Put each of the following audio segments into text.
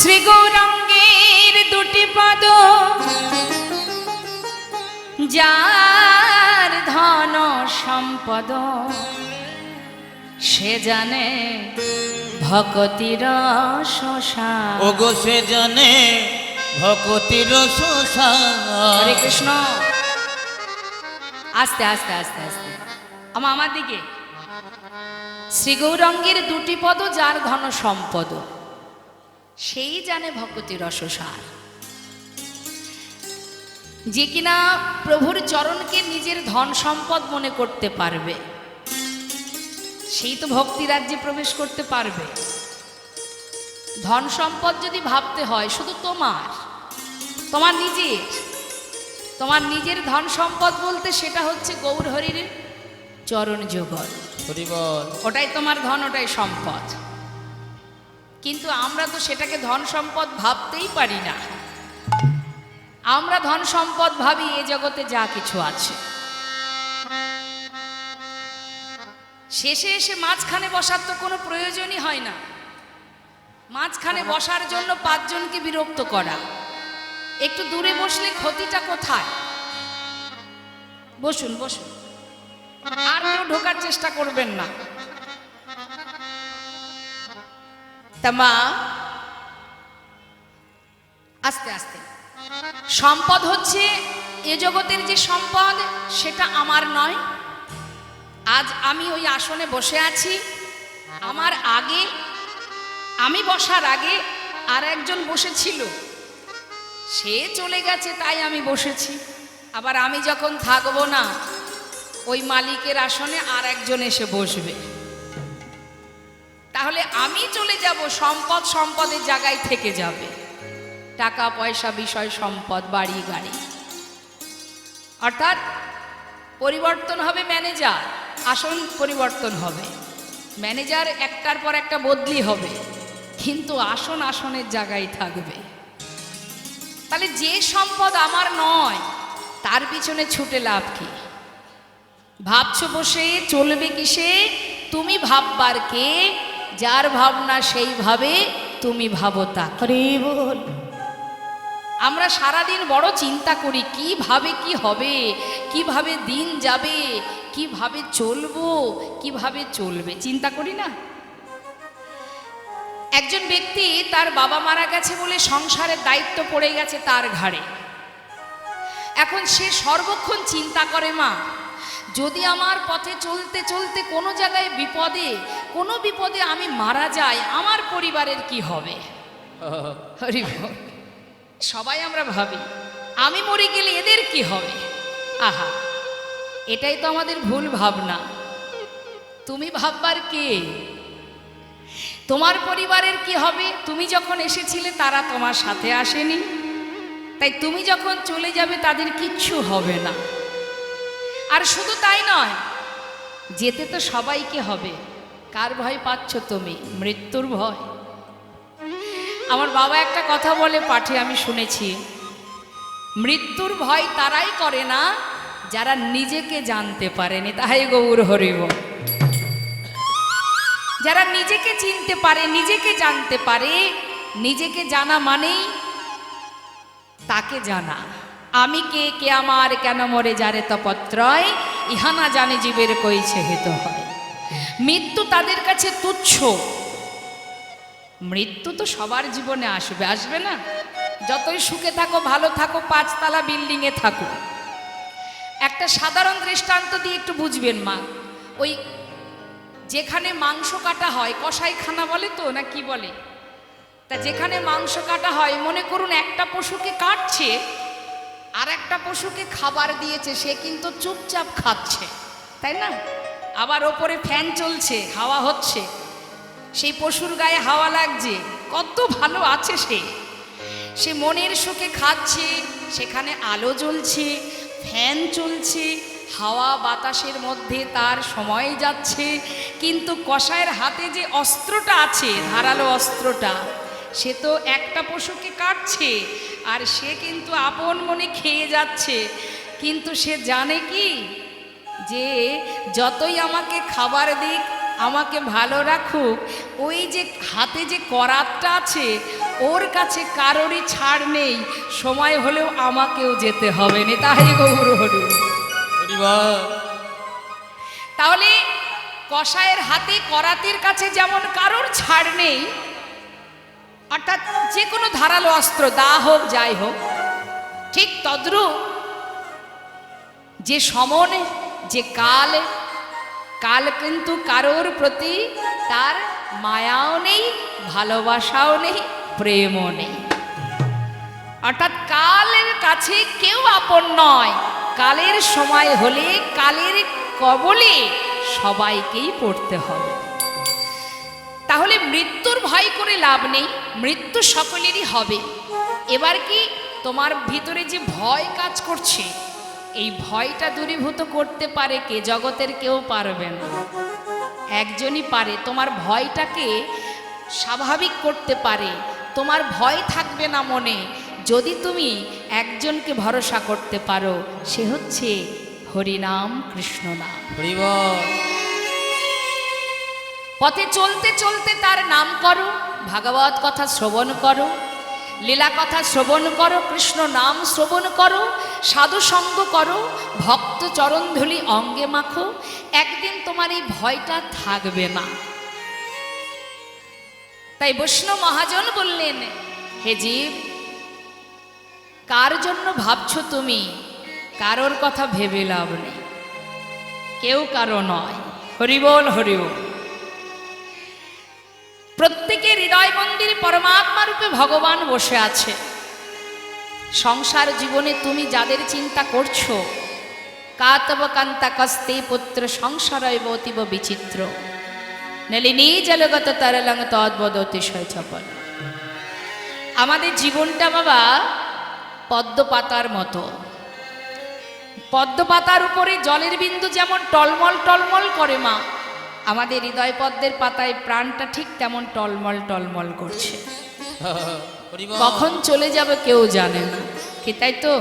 শ্রী গৌরাঙ্গের দুটি পদ যার ধন সম্পদ সে জানে ভকতির শোষা। ওগো সে জানে ভকতির শোষা। হরে কৃষ্ণ। আস্তে আস্তে আস্তে আস্তে আমার দিকে। শ্রী গৌরাঙ্গের দুটি পদ যার ধন সম্পদ সেই জানে ভকতির রসসার। যে কিনা প্রভুর চরণকে নিজের ধন সম্পদ মনে করতে পারবে সেই তো ভক্তি রাজ্যে প্রবেশ করতে পারবে। ধন সম্পদ যদি ভাবতে হয় শুধু তোমার নিজের ধন সম্পদ বলতে সেটা হচ্ছে গৌর হরির চরণ যুগল। ওটাই তোমার ধন, ওটাই সম্পদ। কিন্তু আমরা তো সেটাকে ধন সম্পদ ভাবতেই পারি না। আমরা ধন সম্পদ ভাবি এ জগতে যা কিছু আছে। শেষে এসে মাঝখানে বসার তো কোনো প্রয়োজনই হয় না। মাঝখানে বসার জন্য 5 জনকে বিরক্ত করা। একটু দূরে বসলে ক্ষতিটা কোথায়? বসুন বসুন, আর কেউ ঢোকার চেষ্টা করবেন না। তা মা, আস্তে আস্তে। সম্পদ হচ্ছে এ জগতের যে সম্পদ সেটা আমার নয়। আজ আমি ওই আসনে বসে আছি, আমার আগে, আমি বসার আগে আর একজন বসেছিল, সে চলে গেছে তাই আমি বসেছি। আবার আমি যখন থাকবো না ওই মালিকের আসনে আর একজন এসে বসবে। তাহলে আমি চলে যাব, সম্পদ সম্পদের জায়গায় থেকে যাবে। টাকা পয়সা, বিষয় সম্পদ, বাড়ি গাড়ি। অর্থাৎ পরিবর্তন হবে ম্যানেজার, আসন পরিবর্তন হবে, ম্যানেজার একটার পর একটা বদলি হবে, কিন্তু আসন আসনের জায়গায় থাকবে। তাহলে যে সম্পদ আমার নয় তার পিছনে ছুটে লাভ কি? ভাবছো বসে চলবে কিসে? তুমি ভাববার কে? যার ভাবনা সেইভাবে তুমি ভাবো তা। হরি বল। আমরা সারাদিন বড় চিন্তা করি কিভাবে কি হবে, কিভাবে দিন যাবে, কিভাবে চলবো, কিভাবে চলবে, চিন্তা করি না? একজন ব্যক্তি তার বাবা মারা গেছে বলে সংসারের দায়িত্ব পড়ে গেছে তার ঘাড়ে। এখন সে সর্বক্ষণ চিন্তা করে, মা যদি আমার পথে চলতে চলতে কোনো জায়গায় কোনো বিপদে আমি মারা যাই, আমার পরিবারের কি হবে? হরি বল। সবাই আমরা ভাবি আমি মরে গেলে এদের কি হবে। আহা, এটাই তো আমাদের ভুল ভাবনা। তুমি ভাববার কে? তোমার পরিবারের কি হবে? তুমি যখন এসেছিলে তারা তোমার সাথে আসেনি, তাই তুমি যখন চলে যাবে তাদের কিচ্ছু হবে না। আর শুধু তাই নয়, যেতে তো সবাইকে হবে। কার ভয় পাচ্ছ তুমি? মৃত্যুর ভয়। আমার বাবা একটা কথা বলে পাঠে আমি শুনেছি, মৃত্যুর ভয় তারাই করে না যারা নিজেকে জানতে পারেনি। তাই গৌর হরি বল। যারা নিজেকে চিনতে পারে, নিজেকে জানতে পারে, নিজেকে জানা মানেই তাকে জানা। আমি কে, কে আমার, কেন মরে যারে তপত্রয়, ইহা না জানে জীবের কইছে হেত হয়। মৃত্যু তাদের কাছে তুচ্ছ। মৃত্যু তো সবার জীবনে আসবে, আসবে না? যতই সুখে থাকো, ভালো থাকো, 5 তলা বিল্ডিংয়ে থাকো। একটা সাধারণ দৃষ্টান্ত দিয়ে একটু বুঝবেন মা। ওই যেখানে মাংস কাটা হয়, কসাইখানা বলে তো না কি বলে, তা যেখানে মাংস কাটা হয়, মনে করুন একটা পশুকে কাটছে আর একটা পশুকে খাবার দিয়েছে, সে কিন্তু চুপচাপ খাচ্ছে, তাই না? আবার ওপরে ফ্যান চলছে, হাওয়া হচ্ছে, সেই পশুর গায়ে হাওয়া লাগছে, কত ভালো আছে সে মনের সুখে খাচ্ছে। সেখানে আলো জ্বলছে, ফ্যান চলছে, হাওয়া বাতাসের মধ্যে তার সময় যাচ্ছে। কিন্তু কসাইয়ের হাতে যে অস্ত্রটা আছে, ধারালো অস্ত্রটা, সে তো একটা পশুকে কাটছে আর সে কিন্তু আপন মনে খেয়ে যাচ্ছে। কিন্তু সে জানে কি, যে যতই আমাকে খাবার দিক, আমাকে ভালো রাখুক, ওই যে হাতে যে করাতটা আছে, ওর কাছে কারোরই ছাড় নেই, সময় হলেও আমাকেও যেতে হবে না, তাই গৌর হরি। তাহলে কসাইয়ের হাতে করাতির কাছে যেমন কারোর ছাড় নেই, অর্থাৎ যে কোনো ধারালো অস্ত্র দা হোক যাই হোক, ঠিক তদ্রূপ যে সমন, যে কাল, কাল কিন্তু কারোর প্রতি তার মায়াও নেই, ভালোবাসাও নেই, প্রেমও নেই। অর্থাৎ কালের কাছে কেউ আপন নয়। কালের সময় হলে কালের কবলে সবাইকেই পড়তে হবে। তাহলে মৃত্যুর ভয় করে লাভ নেই, মৃত্যু সকলেরই হবে। এবার কি তোমার ভিতরে যে ভয় কাজ করছে, এই ভয়টা দূরীভূত করতে পারে কে? জগতের কেউ পারবে না, একজনই পারে। তোমার ভয়টাকে স্বাভাবিক করতে পারে, তোমার ভয় থাকবে না মনে যদি তুমি একজনকে ভরসা করতে পারো, সে হচ্ছে হরিনাম, কৃষ্ণ নাম। পথে চলতে চলতে তার নাম করো, ভাগবত কথা শ্রবণ করো, লীলা কথা শ্রবণ করো, কৃষ্ণ নাম শ্রবণ করো, সাধু সঙ্গ করো, ভক্ত চরণধূলি অঙ্গে মাখো, একদিন তোমার এই ভয়টা থাকবে না। তাই বৈষ্ণব মহাজন বললেন, হে জীব, কার জন্য ভাবছো তুমি? কারোর কথা ভেবে লাভ নেই, কেউ কারো নয়। হরিবোল হরিবোল। প্রত্যেকের হৃদয় মন্দিরে পরমাত্মা রূপে ভগবান বসে আছে। সংসার জীবনে তুমি যাদের চিন্তা করছো, কাতব কান্তা কস্তে পুত্র সংসারয় অতীব বিচিত্র, নলিনী জলগত তরলং তদ্বদ অতিশয় চপল। আমাদের জীবনটা বাবা পদ্মপাতার মতো। পদ্মপাতার উপরে জলের বিন্দু যেমন টলমল টলমল করে মা, আমাদের হৃদয় পদ্মের পাতায় প্রাণটা ঠিক তেমন টলমল টলমল করছে। কখন চলে যাবে কেউ জানে না, কি তাই তো?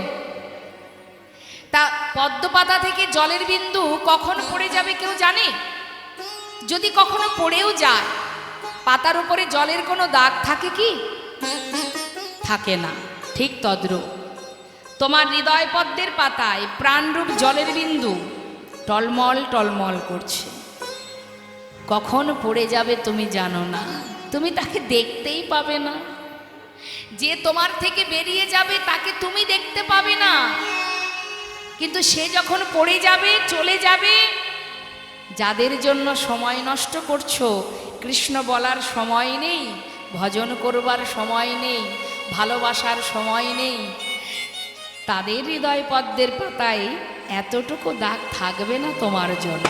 তা পদ্মপাতা থেকে জলের বিন্দু কখন পড়ে যাবে কেউ জানে? যদি কখনো পড়েও যায়, পাতার উপরে জলের কোনো দাগ থাকে কি? থাকে না। ঠিক তদ্রূপ তোমার হৃদয় পদ্মের পাতায় প্রাণরূপ জলের বিন্দু টলমল টলমল করছে। কখন পড়ে যাবে তুমি জানো না, তুমি তাকে দেখতেই পাবে না। যে তোমার থেকে বেরিয়ে যাবে তাকে তুমি দেখতে পাবে না, কিন্তু সে যখন পড়ে যাবে, চলে যাবে, যাদের জন্য সময় নষ্ট করছো, কৃষ্ণ বলার সময় নেই, ভজন করবার সময় নেই, ভালোবাসার সময় নেই, তাদের হৃদয় পদ্মের পাতায় এতটুকু দাগ থাকবে না তোমার জন্য।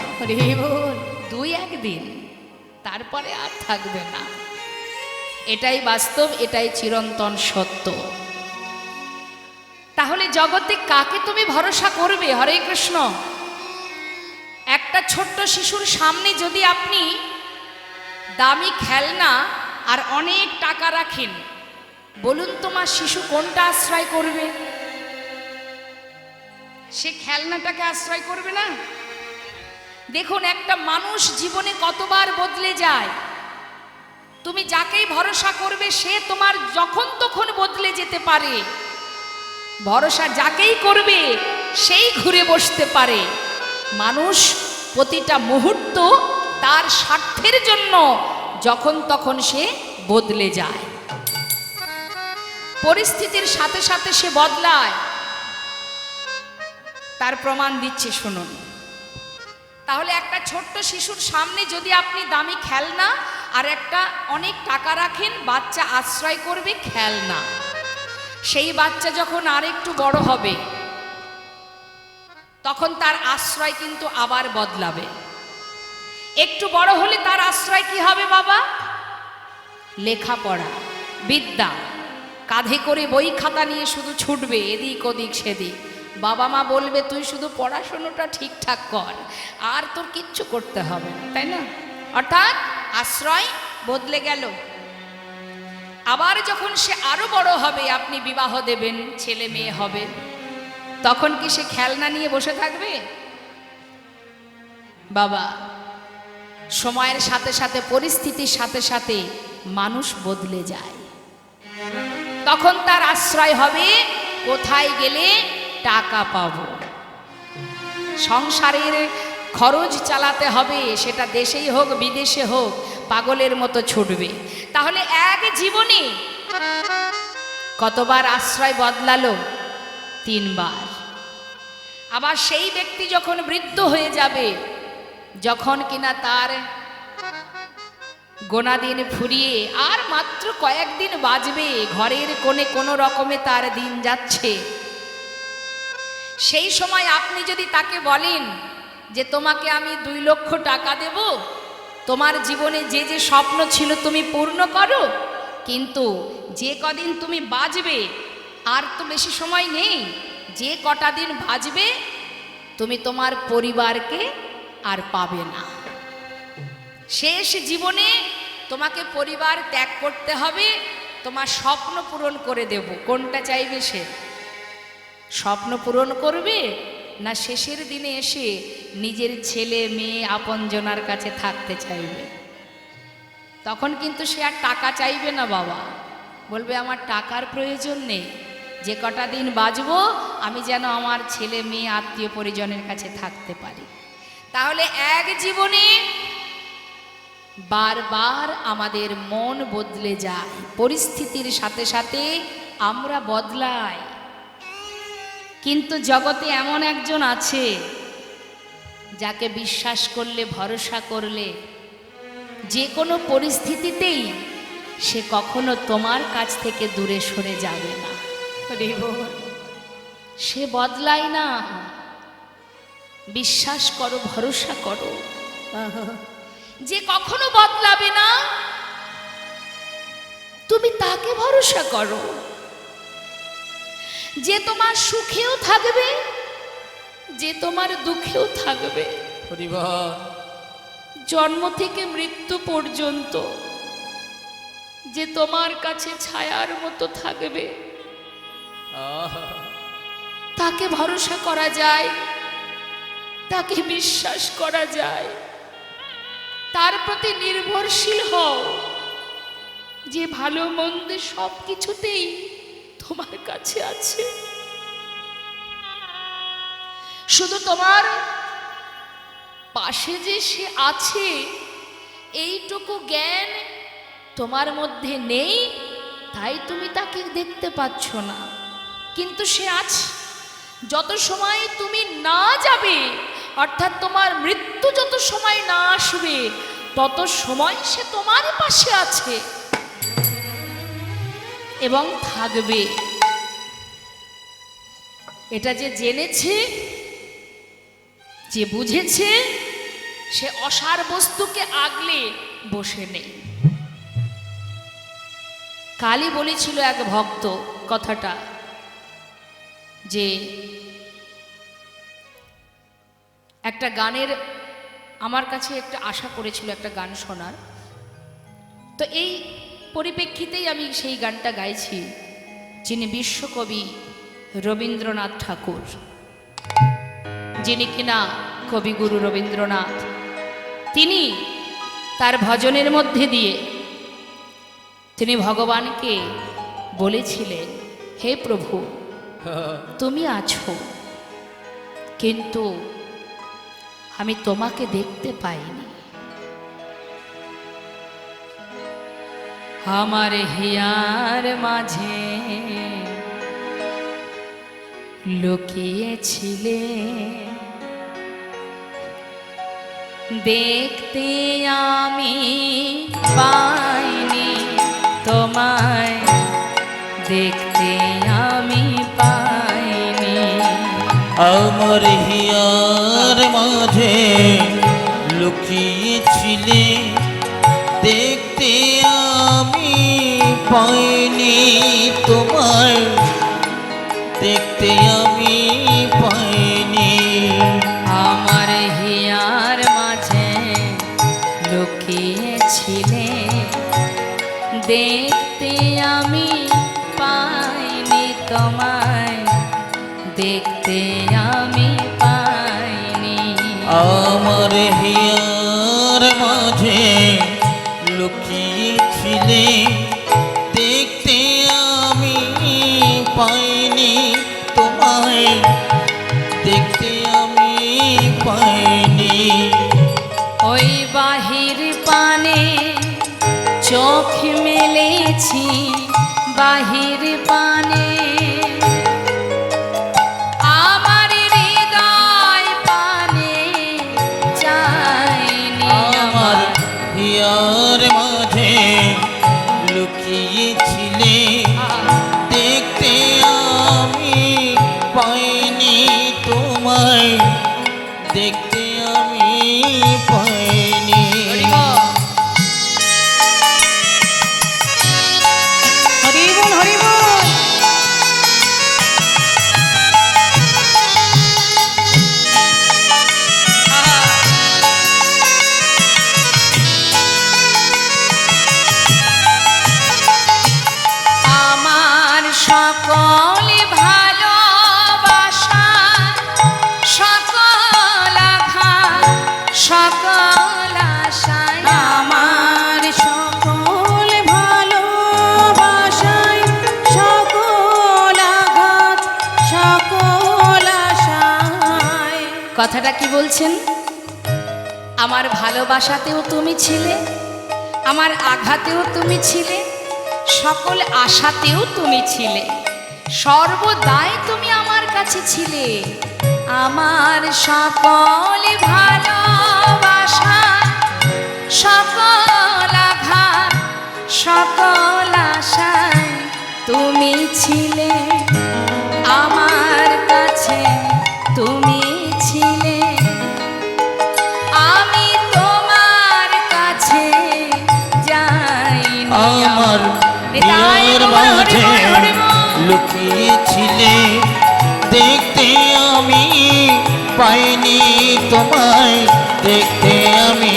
দুই একদিন, তারপরে আর থাকবে না। এটাই বাস্তব, এটাই চিরন্তন সত্য। তাহলে জগতে কাকে তুমি ভরসা করবে? হরে কৃষ্ণ। একটা ছোট্ট শিশুর সামনে যদি আপনি দামি খেলনা আর অনেক টাকা রাখেন, বলুন তোমার শিশু কোনটা আশ্রয় করবে? সে খেলনাটাকে আশ্রয় করবে না। দেখুন, একটা মানুষ জীবনে কতবার বদলে যায়। তুমি যাকেই ভরসা করবে সে তোমার যখন তখন বদলে যেতে পারে। ভরসা যাকেই করবে সেই ঘুরে বসতে পারে। মানুষ প্রতিটা মুহূর্ত তার স্বার্থের জন্য যখন তখন সে বদলে যায়, পরিস্থিতির সাথে সাথে সে বদলায়। তার প্রমাণ দিচ্ছে, শুনুন। তাহলে একটা ছোট্ট শিশুর সামনে যদি আপনি দামি খেলনা আর একটা অনেক টাকা রাখেন, বাচ্চা আশ্রয় করবে খেলনা। সেই বাচ্চা যখন আর একটু বড় হবে, তখন তার আশ্রয় কিন্তু আবার বদলাবে। একটু বড় হলে তার আশ্রয় কি হবে বাবা? লেখাপড়া, বিদ্যা। কাঁধে করে বই খাতা নিয়ে শুধু ছুটবে এদিক ওদিক সেদিক। বাবা মা বলবে তুই শুধু পড়াশোনাটা ঠিকঠাক কর, আর তোর কিচ্ছু করতে হবে না, তাই না? অর্থাৎ আশ্রয় বদলে গেল। আবার যখন সে আরো বড় হবে, আপনি বিবাহ দেবেন, ছেলে মেয়ে হবে, তখন কি সে খেলনা নিয়ে বসে থাকবে? বাবা, সময়ের সাথে সাথে, পরিস্থিতির সাথে সাথে মানুষ বদলে যায়। তখন তার আশ্রয় হবে কোথায় গেলে টাকা পাবো। সংসারের খরচ চালাতে হবে, সেটা দেশেই হোক বিদেশে হোক, পাগলের মতো ছুটবে। তাহলে এক জীবনে কতবার আশ্রয় বদলালো? 3 বার। আবার সেই ব্যক্তি যখন বৃদ্ধ হয়ে যাবে, যখন কিনা তার গোনা দিন ফুরিয়ে আর মাত্র কয়েকদিন বাঁচবে, ঘরের কোণে কোনো রকমে তার দিন যাচ্ছে, সেই সময় আপনি যদি তাকে বলেন যে তোমাকে আমি 2 লক্ষ টাকা দেব, তোমার জীবনে যে যে স্বপ্ন ছিল তুমি পূর্ণ করো, কিন্তু যে কদিন তুমি বাঁচবে, আর তো বেশি সময় নেই, যে কটা দিন বাঁচবে তুমি তোমার পরিবারকে আর পাবে না। শেষ জীবনে তোমাকে পরিবার ত্যাগ করতে হবে, তোমার স্বপ্ন পূরণ করে দেব। কোনটা চাইবে সে? স্বপ্ন পূরণ করবে, না শেষের দিনে এসে নিজের ছেলে মেয়ে আপনজনার কাছে থাকতে চাইবে? তখন কিন্তু সে আর টাকা চাইবে না বাবা, বলবে আমার টাকার প্রয়োজন নেই, যে কটা দিন বাঁচবো আমি যেন আমার ছেলে মেয়ে আত্মীয় পরিজনের কাছে থাকতে পারি। তাহলে এক জীবনে বারবার আমাদের মন বদলে যায়, পরিস্থিতির সাথে সাথে আমরা বদলাই। কিন্তু জগতে এমন একজন আছে যাকে বিশ্বাস করলে, ভরসা করলে যে কোনো পরিস্থিতিতেই সে কখনো তোমার কাছ থেকে দূরে সরে যাবে না। সে বদলায় না, বিশ্বাস করো, ভরসা করো, যে কখনো বদলাবে না, তুমি তাকে ভরসা করো, যে তোমার সুখেও থাকবে, যে তোমার দুঃখেও থাকবে, জন্ম থেকে মৃত্যু পর্যন্ত যে তোমার কাছে ছায়ার মতো থাকবে, তাকে ভরসা করা যায়, তাকে বিশ্বাস করা যায়, তার প্রতি নির্ভরশীল হও, যে ভালো মন্দ সব কিছুতেই তোমার কাছে আছে। শুধু তোমার পাশে যে সে আছে এইটুকু জ্ঞান তোমার মধ্যে নেই, তাই তুমি তাকে দেখতে পাচ্ছ না, কিন্তু সে আছে। যত সময় তুমি না যাবে, অর্থাৎ তোমার মৃত্যু যত সময় না আসবে, তত সময় সে তোমার পাশে আছে এবং থাকবে। এটা যে জেনেছে, যে বুঝেছে, সে অসার বস্তুকে আগলে বসে নেই। কালই বলেছিল এক ভক্ত কথাটা, যে একটা গানের আমার কাছে একটা আশা করেছিল একটা গান শোনার, তো এই পরিপ্রেক্ষিতেই আমি সেই গানটা গাইছি। যিনি বিশ্বকবি রবীন্দ্রনাথ ঠাকুর, যিনি কিনা কবিগুরু রবীন্দ্রনাথ, তিনি তার ভজনের মধ্যে দিয়ে তিনি ভগবানকে বলেছিলেন, হে প্রভু তুমি আছো, কিন্তু আমি তোমাকে দেখতে পাইনি। আমার হিয়ার মাঝে লুকিয়েছিলে, দেখতে আমি পাইনি তোমায়, দেখতে আমি পাইনি। আমার হিয়ার মাঝে লুকিয়েছিলে, দেখতে আমি পাইনি তোমায়, দেখতে আমি পাইনি। আমার হিয়ার মাঝে লুকিয়েছিলে, দেখতে আমি পাইনি তোমায়, দেখতে আমি পাইনি। আমার হিয়ার মাঝে লুকিয়েছিলে, দেখতে পাইনি তোমায় দেখতে আমি পাইনি। ওই বাহির পানে চোখ মেলেছি, বাহির পানে আমার হৃদয় পানে চাইনি। আমার হিয়ার মাঝে লুকিয়েছিলে দেখতে আমি পাইনি তোমায় দেখতে আমি পাইনি। হরি বল, হরি বল। আমার সকল ভালোবাসা, সকল আঘাত, সকল আশায়, আমার সকল ভালোবাসায়, সকল আঘাত, সকল আশায়। কথাটা কি বলছেন? আমার ভালোবাসাতেও তুমি ছিলে, আমার আঘাতেও তুমি ছিলে, সকল আশাতেও তুমি ছিলে, সর্বদাই তুমি আমার কাছে ছিলে। আমার সকল ভালোবাসা, সকল আঘাত, সকল আশায় তুমি ছিলে, আমার কাছে তুমি ছিলে। আমি তোমার কাছে যাইনি। আমার নিতাই হিয়ার গৌর, হরি মাঝে বল, হরি বল। লুকিয়েছিলে দেখতে আমি পাইনি তোমায় দেখতে আমি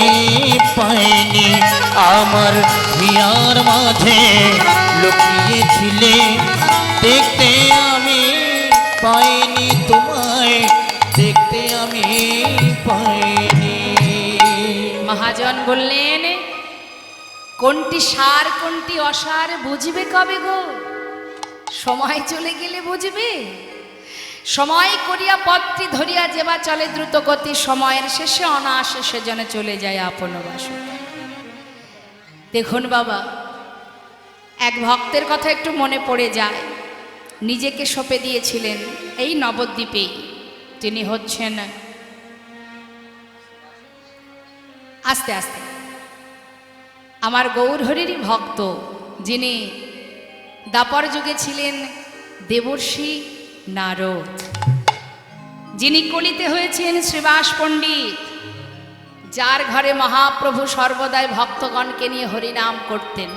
পাইনি। আমার হিয়ার মাঝে লুকিয়েছিলে দেখতে আমি পাইনি তোমায় দেখতে আমি পাইনি। মহাজন বললেন, কোনটি সার কোনটি অসার বুঝবে কবে গো? সময় চলে গেলে বুঝবে। সময় করিয়া পত্রী ধরিয়া যেবা চলে দ্রুত গতি, সময়ের শেষে অনায়াসে সে যেন চলে যায় আপন বাসু। দেখুন বাবা, এক ভক্তের কথা একটু মনে পড়ে যায়। নিজেকে সঁপে দিয়েছিলেন এই নবদ্বীপে। তিনি হচ্ছেন, আস্তে আস্তে, আমার গৌরহরিরই ভক্ত, যিনি দাপর যুগে ছিলেন দেবর্ষি নারদ, যিনি কলিতে হয়েছেন শ্রীবাস পণ্ডিত, যার ঘরে মহাপ্রভু সর্বদাই ভক্তগণকে নিয়ে হরিনাম করতেন।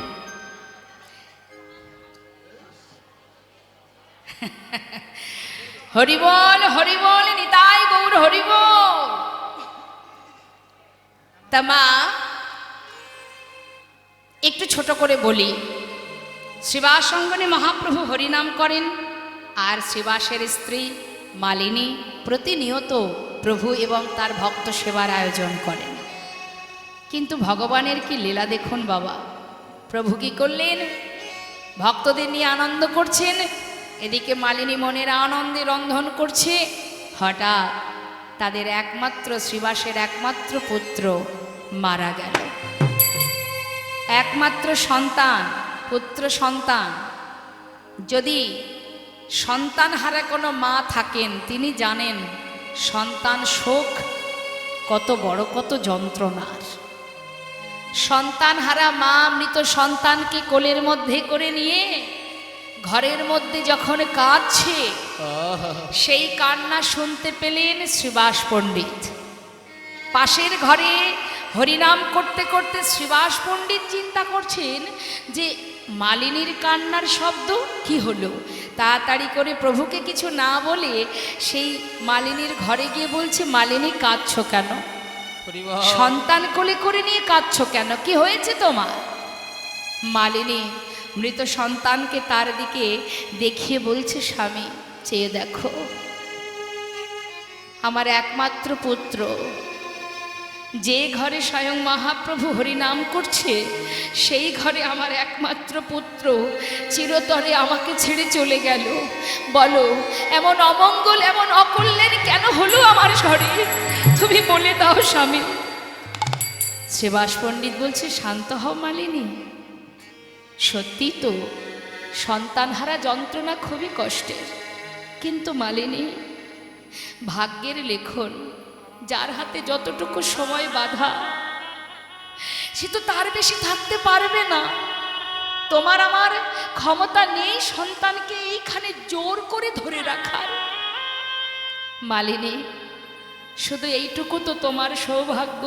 হরিবল, হরিবল, নিতাই গৌর হরিবল। তা মা, একটু ছোট করে বলি, শ্রীবাস অঙ্গনে মহাপ্রভু হরিনাম করেন, আর শ্রীবাসের স্ত্রী মালিনী প্রতিনিয়ত প্রভু এবং তার ভক্ত সেবার আয়োজন করেন। কিন্তু ভগবানের কি লীলা দেখুন বাবা। প্রভু কি করলেন? ভক্তদের নিয়ে আনন্দ করছেন, এদিকে মালিনী মনের আনন্দে রন্ধন করছে। হঠাৎ তাদের একমাত্র শ্রীবাসের একমাত্র পুত্র মারা গেল। একমাত্র সন্তান, পুত্র সন্তান। যদি সন্তান হারা কোনো মা থাকেন, তিনি জানেন সন্তান শোক কত বড়, কত যন্ত্রণার। সন্তান হারা মা মৃত সন্তানকে কোলের মধ্যে করে নিয়ে ঘরের মধ্যে যখন কাঁদছে, সেই কান্না শুনতে পেলেন শ্রীবাস পণ্ডিত। পাশের ঘরে হরিনাম করতে করতে শ্রীবাস পণ্ডিত চিন্তা করছেন যে মালিনীর কান্নার শব্দ কি হলো। তাড়াতাড়ি করে প্রভুকে কিছু না বলে সেই মালিনীর ঘরে গিয়ে বলছে, মালিনী কাঁদছো কেন? সন্তান কোলে করে নিয়ে কাঁদছো কেন? কি হয়েছে তোমার? মালিনী মৃত সন্তানকে তার দিকে দেখিয়ে বলছে, স্বামী চেয়ে দেখো, আমার একমাত্র পুত্র যে ঘরে স্বয়ং মহাপ্রভু হরিনাম করছে সেই ঘরে আমার একমাত্র পুত্র চিরতরে আমাকে ছেড়ে চলে গেল। বলো এমন অমঙ্গল এমন অকল্যাণ কেন হলো আমার ঘরে? তুমি বলে দাও স্বামী। শ্রীবাস পণ্ডিত বলছে, শান্ত হও মালিনী। সত্যি তো সন্তানহারা যন্ত্রণা খুবই কষ্টের, কিন্তু মালিনী ভাগ্যের লেখন, যার হাতে যতটুকু সময় বাঁধা সে তো তার বেশি থাকতে পারবে না। তোমার আমার ক্ষমতা নেই সন্তানকে এইখানে জোর করে ধরে রাখার। মালিনী শুধু এইটুকু তো তোমার সৌভাগ্য,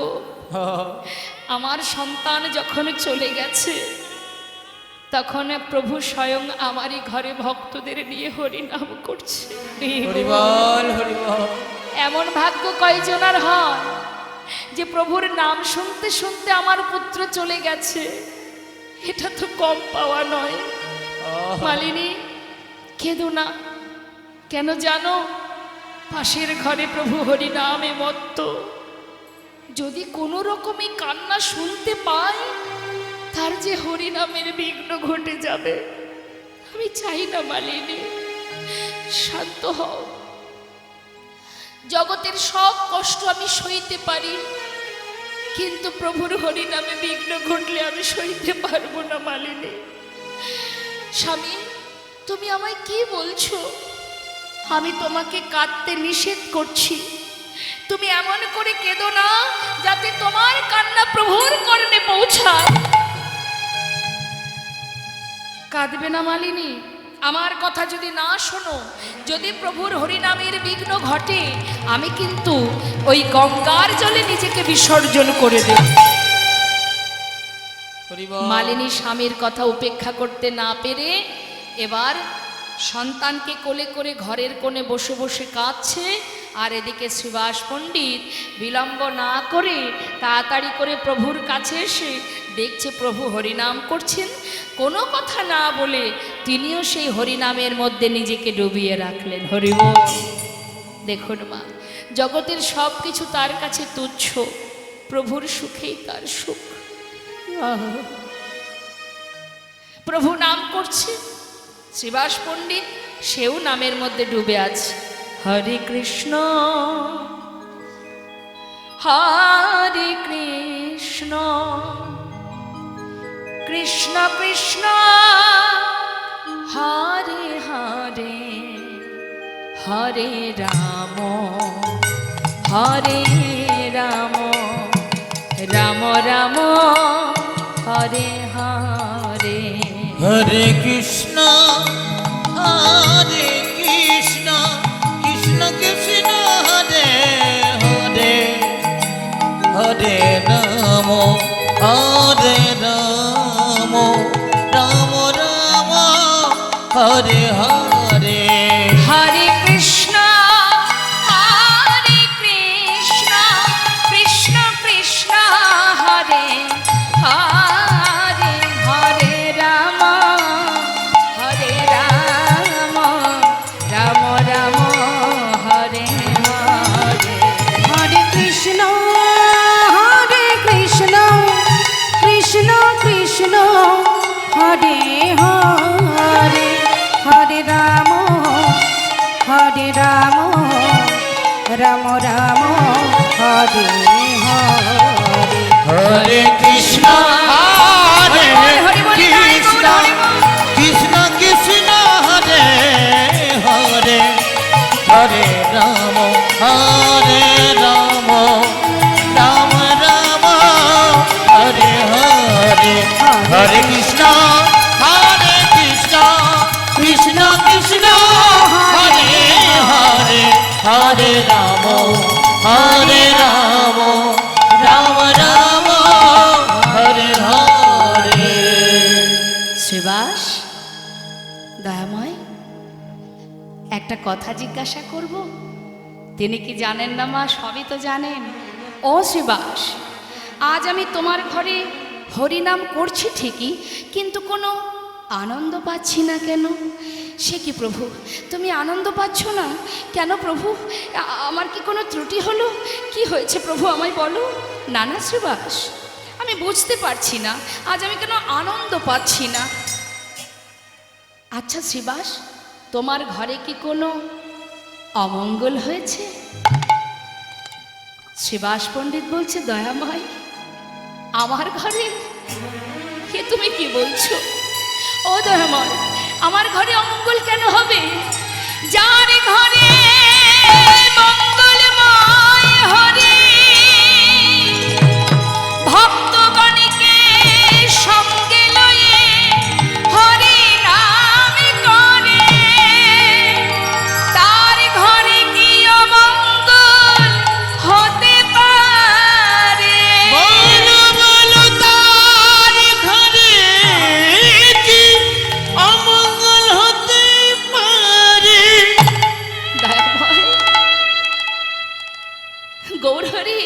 আমার সন্তান যখন চলে গেছে তখন প্রভু স্বয়ং আমারই ঘরে ভক্তদের নিয়ে হরিনাম করছে। হরিবল হরিবল। এমন ভাগ্য কয়জনার হয় যে প্রভুর নাম শুনতে শুনতে আমার পুত্র চলে গেছে? এটা তো কম পাওয়া নয়। মালিনী কেঁদো না, কেন জানো? পাশের ঘরে প্রভু হরিনামে মত্ত, যদি কোনো রকমে কান্না শুনতে পাই তার যে হরিনামের বিঘ্ন ঘটে যাবে। আমি চাই না মালিনী, শান্ত হও। জগতের সব কষ্ট আমি সইতে পারি, কিন্তু প্রভুর হরিনামে বিঘ্ন ঘটলে আমি সইতে পারবো না মালিনী। স্বামী তুমি আমায় কি বলছো? আমি তোমাকে কাঁদতে নিষেধ করছি। তুমি এমন করে কেঁদো না যাতে তোমার কান্না প্রভুর কর্ণে পৌঁছায়। কাঁদবে না মালিনী, আমার কথা যদি না শোনো, যদি প্রভুর হরিনামের বিঘ্ন ঘটে, আমি কিন্তু ওই গঙ্গার জলে নিজেকে বিসর্জন করে দেব। মালিনী স্বামীর কথা উপেক্ষা করতে না পেরে এবার সন্তানকে কোলে করে ঘরের কোণে বসে বসে কাঁদছে। আর এদিকে শ্রীবাস পণ্ডিত বিলম্ব না করে তাড়াতাড়ি করে প্রভুর কাছে এসে দেখছে প্রভু হরিনাম করছেন। কোনো কথা না বলে তিনিও সেই হরিনামের মধ্যে নিজেকে ডুবিয়ে রাখলেন। হরিবল। দেখুন মা, জগতের সব কিছু তার কাছে তুচ্ছ, প্রভুর সুখেই তার সুখ। প্রভু নাম করছে, শ্রীবাস পণ্ডিত সেও নামের মধ্যে ডুবে আছে। হরে কৃষ্ণ হরে কৃষ্ণ কৃষ্ণ কৃষ্ণ হরে হরে হরে রাম হরে রাম রাম রাম হরে হরে। হরে কৃষ্ণ হরে কৃষ্ণ কৃষ্ণ কৃষ্ণ হরে হরে হরে রাম হরে রাম রাম রাম হরে হরে। হরে কৃষ্ণ হরে কৃষ্ণ কৃষ্ণ কৃষ্ণ হরে হরে হরে রাম রাম রাম হরে হরে। হরে কৃষ্ণ কৃষ্ণ কৃষ্ণ হরে হরে হরে রাম রাম রাম হরে হরে। হরে কৃষ্ণ হরে কৃষ্ণ কৃষ্ণ কৃষ্ণ হরে হরে হরে রাম রাম রাম রাম হরে হরে। হরে কৃষ্ণ কৃষ্ণ কৃষ্ণ হরে হরে হরে রাম রাম রাম হরে হরে। শ্রীবাস দয়াময়, একটা কথা জিজ্ঞাসা করব? তিনি কি জানেন না মা? সবই তো জানেন। ও শ্রীবাস, আজ আমি তোমার ঘরে হরিনাম করছি ঠিকই, কিন্তু কোনো আনন্দ পাচ্ছি না কেন? সে কি প্রভু, তুমি আনন্দ পাচ্ছ না কেন প্রভু? আমার কি কোনো ত্রুটি হলো? কি হয়েছে প্রভু আমায় বলো। না না শ্রীবাস, আমি বুঝতে পারছি না আজ আমি কেন আনন্দ পাচ্ছি না। আচ্ছা শ্রীবাস, তোমার ঘরে কি কোনো অমঙ্গল হয়েছে? শ্রীবাস পণ্ডিত বলছে, দয়াময়, আমার ঘরে? কে তুমি কি বলছো? ও দয়াময়, আমার ঘরে অমঙ্গল কেন হবে? যার ঘরে মঙ্গলময় হরে ভক্তগণকে সঙ্গে লয়ে হরে নাম করে, তার ঘরে কি অমঙ্গল হতে পারে? বলো বলো তার ঘরে কি অমঙ্গল হতে পারে? দয়াময়, গৌরহরি,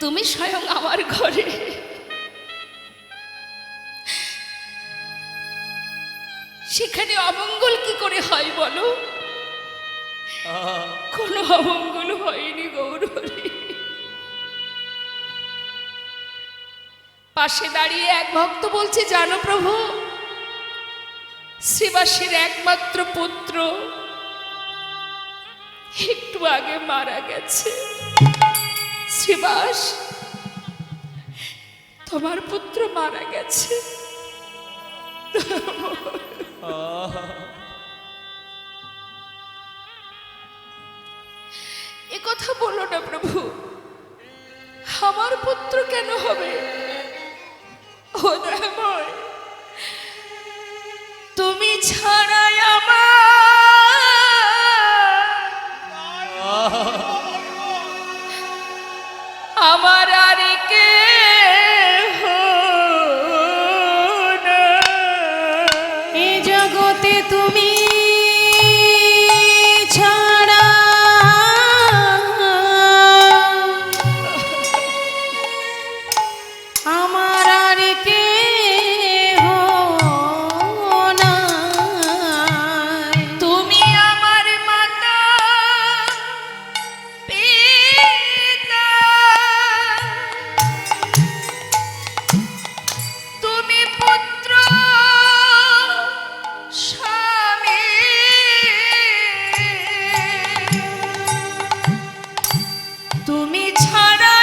তুমি স্বয়ং আমার ঘরে, সেখানে অমঙ্গল কি করে হয় বলো? কোনো অমঙ্গল হয়নি গৌরহরি। পাশে দাঁড়িয়ে এক ভক্ত বলছে, জানো প্রভু, শ্রীবাসের একমাত্র পুত্র একটু আগে মারা গেছে। শ্রীবাস, তোমার পুত্র মারা গেছে। এ কথা বলো না প্রভু, আমার পুত্র কেন হবে? ও দয়াময়, তুমি ছাড়াই আমার আর কেহ নাই। এ জগতে তুমি ছাড়া আমার আর কেহ নাই। তুমি আমার মাতা পিতা, তুমি পুত্র স্বামী, তুমি ছাড়া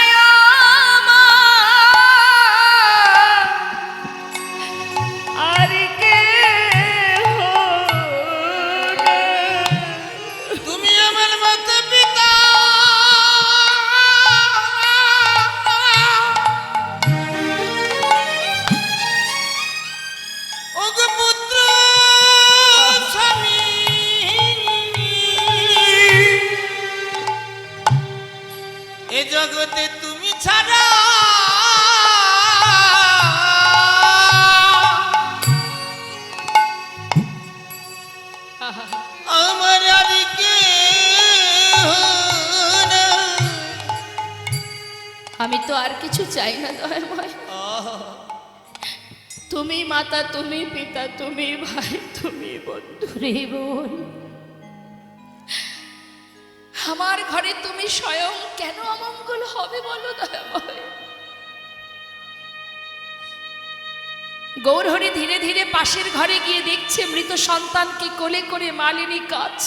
আর কেহ নাই। তুমি আমার মাতা পিতা, ওগো পুত্র স্বামী, এ জগতে তুমি ছাড়া আমার আর কেহ নাই। আমি তো আর কিছু চাই না দয়াময়। তুমি মাতা, তুমি পিতা, তুমি ভাই, তুমি বন্ধু রে বোন। আমার ঘরে তুমি স্বয়ং কেন অমঙ্গল হবে বলো দয়াময়? গৌরহরি ধীরে ধীরে পাশের ঘরে গিয়ে দেখছে মৃত সন্তানকে কোলে করে মালিনী কাজ।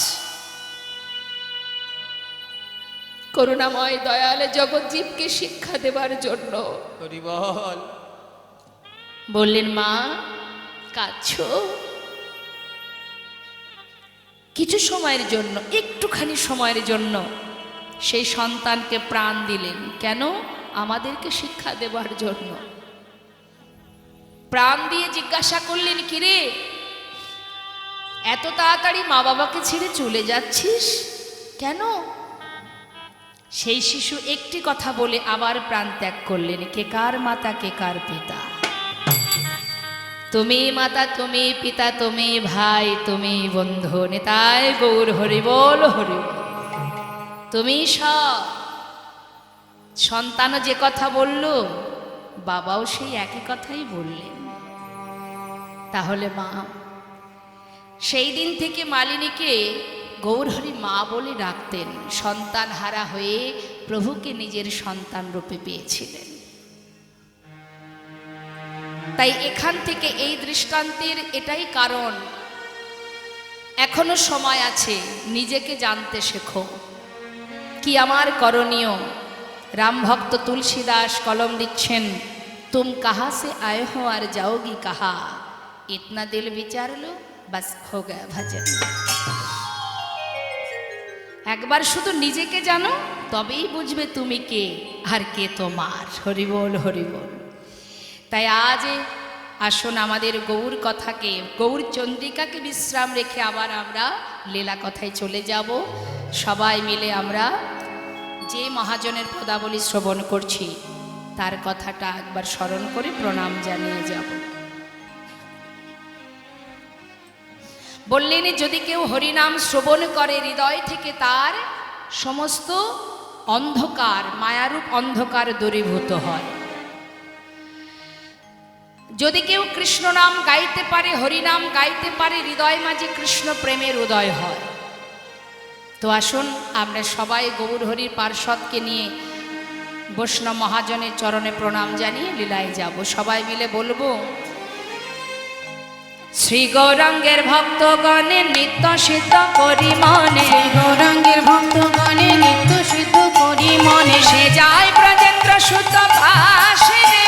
করুণাময় দয়াল জগজ্জীবকে শিক্ষা দেবার জন্য হরি বল। বললেন, মা কাঁদছো? কিছু সময়ের জন্য, একটুখানি সময়ের জন্য সেই সন্তানকে প্রাণ দিলেন। কেন? আমাদেরকে শিক্ষা দেবার জন্য। প্রাণ দিয়ে জিজ্ঞাসা করলেন, কিরে এত তাড়াতাড়ি মা বাবাকে ছেড়ে চলে যাচ্ছিস কেন? সেই শিশু একটি কথা বলে আবার প্রাণ ত্যাগ করলেন। কে কার মাতা, কে কার পিতা? তুমি মাতা, তুমি পিতা, তুমি ভাই, তুমি বন্ধু। নেতায় গৌর হরি বল, হরি বল। তুমি সব। সন্তানও যে কথা বলল, বাবাও সেই একই কথাই বললেন। তাহলে মা, সেই দিন থেকে মালিনীকে গৌরহরি মা বলে ডাকতেন। সন্তান হারা হয়ে প্রভুকে নিজের সন্তান রূপে পেয়েছিলেন। তাই এখান থেকে এই দৃষ্টান্তের এটাই কারণ, এখনো সময় আছে, নিজেকে জানতে শেখো কি আমার করণীয়। রাম ভক্ত তুলসীদাস কলম দিচ্ছেন, তুম কাহা সে আয়ে হো আর যাওগি কাহা, ইতনা দিল বিচার লো বাস হো গয়া ভজন। একবার শুধু নিজেকে জানো, তবেই বুঝবে তুমি কে আর কে তোমার। হরি বল, হরি বল। তাই আজ আসুন আমাদের গৌর কথাকে, গৌর চন্দ্রিকাকে বিশ্রাম রেখে আবার আমরা লীলা কথায় চলে যাব। সবাই মিলে আমরা যে মহাজনের পদাবলী শ্রবণ করছি তার কথাটা একবার স্মরণ করে প্রণাম জানিয়ে যাব। বললেন, যদি কেউ হরিনাম শ্রবণ করে হৃদয় থেকে, তার সমস্ত অন্ধকার, মায়ারূপ অন্ধকার দূরীভূত হয়। যদি কেউ কৃষ্ণ নাম গাইতে পারে, হরিনাম গাইতে পারে, হৃদয় মাঝে কৃষ্ণ প্রেমের উদয় হয়। তো আসুন আমরা সবাই গৌর হরির পার্ষদকে নিয়ে বৈষ্ণব মহাজনের চরণে প্রণাম জানিয়ে লীলায় যাব। সবাই মিলে বলবো, শ্রী গৌরাঙ্গের ভক্তগণের নিত্য সিদ্ধ করি মনে, গৌরাঙ্গের ভক্তগণে নিত্য সিদ্ধ করি মনে, সে যায় ব্রজেন্দ্র সুত পাশে রে,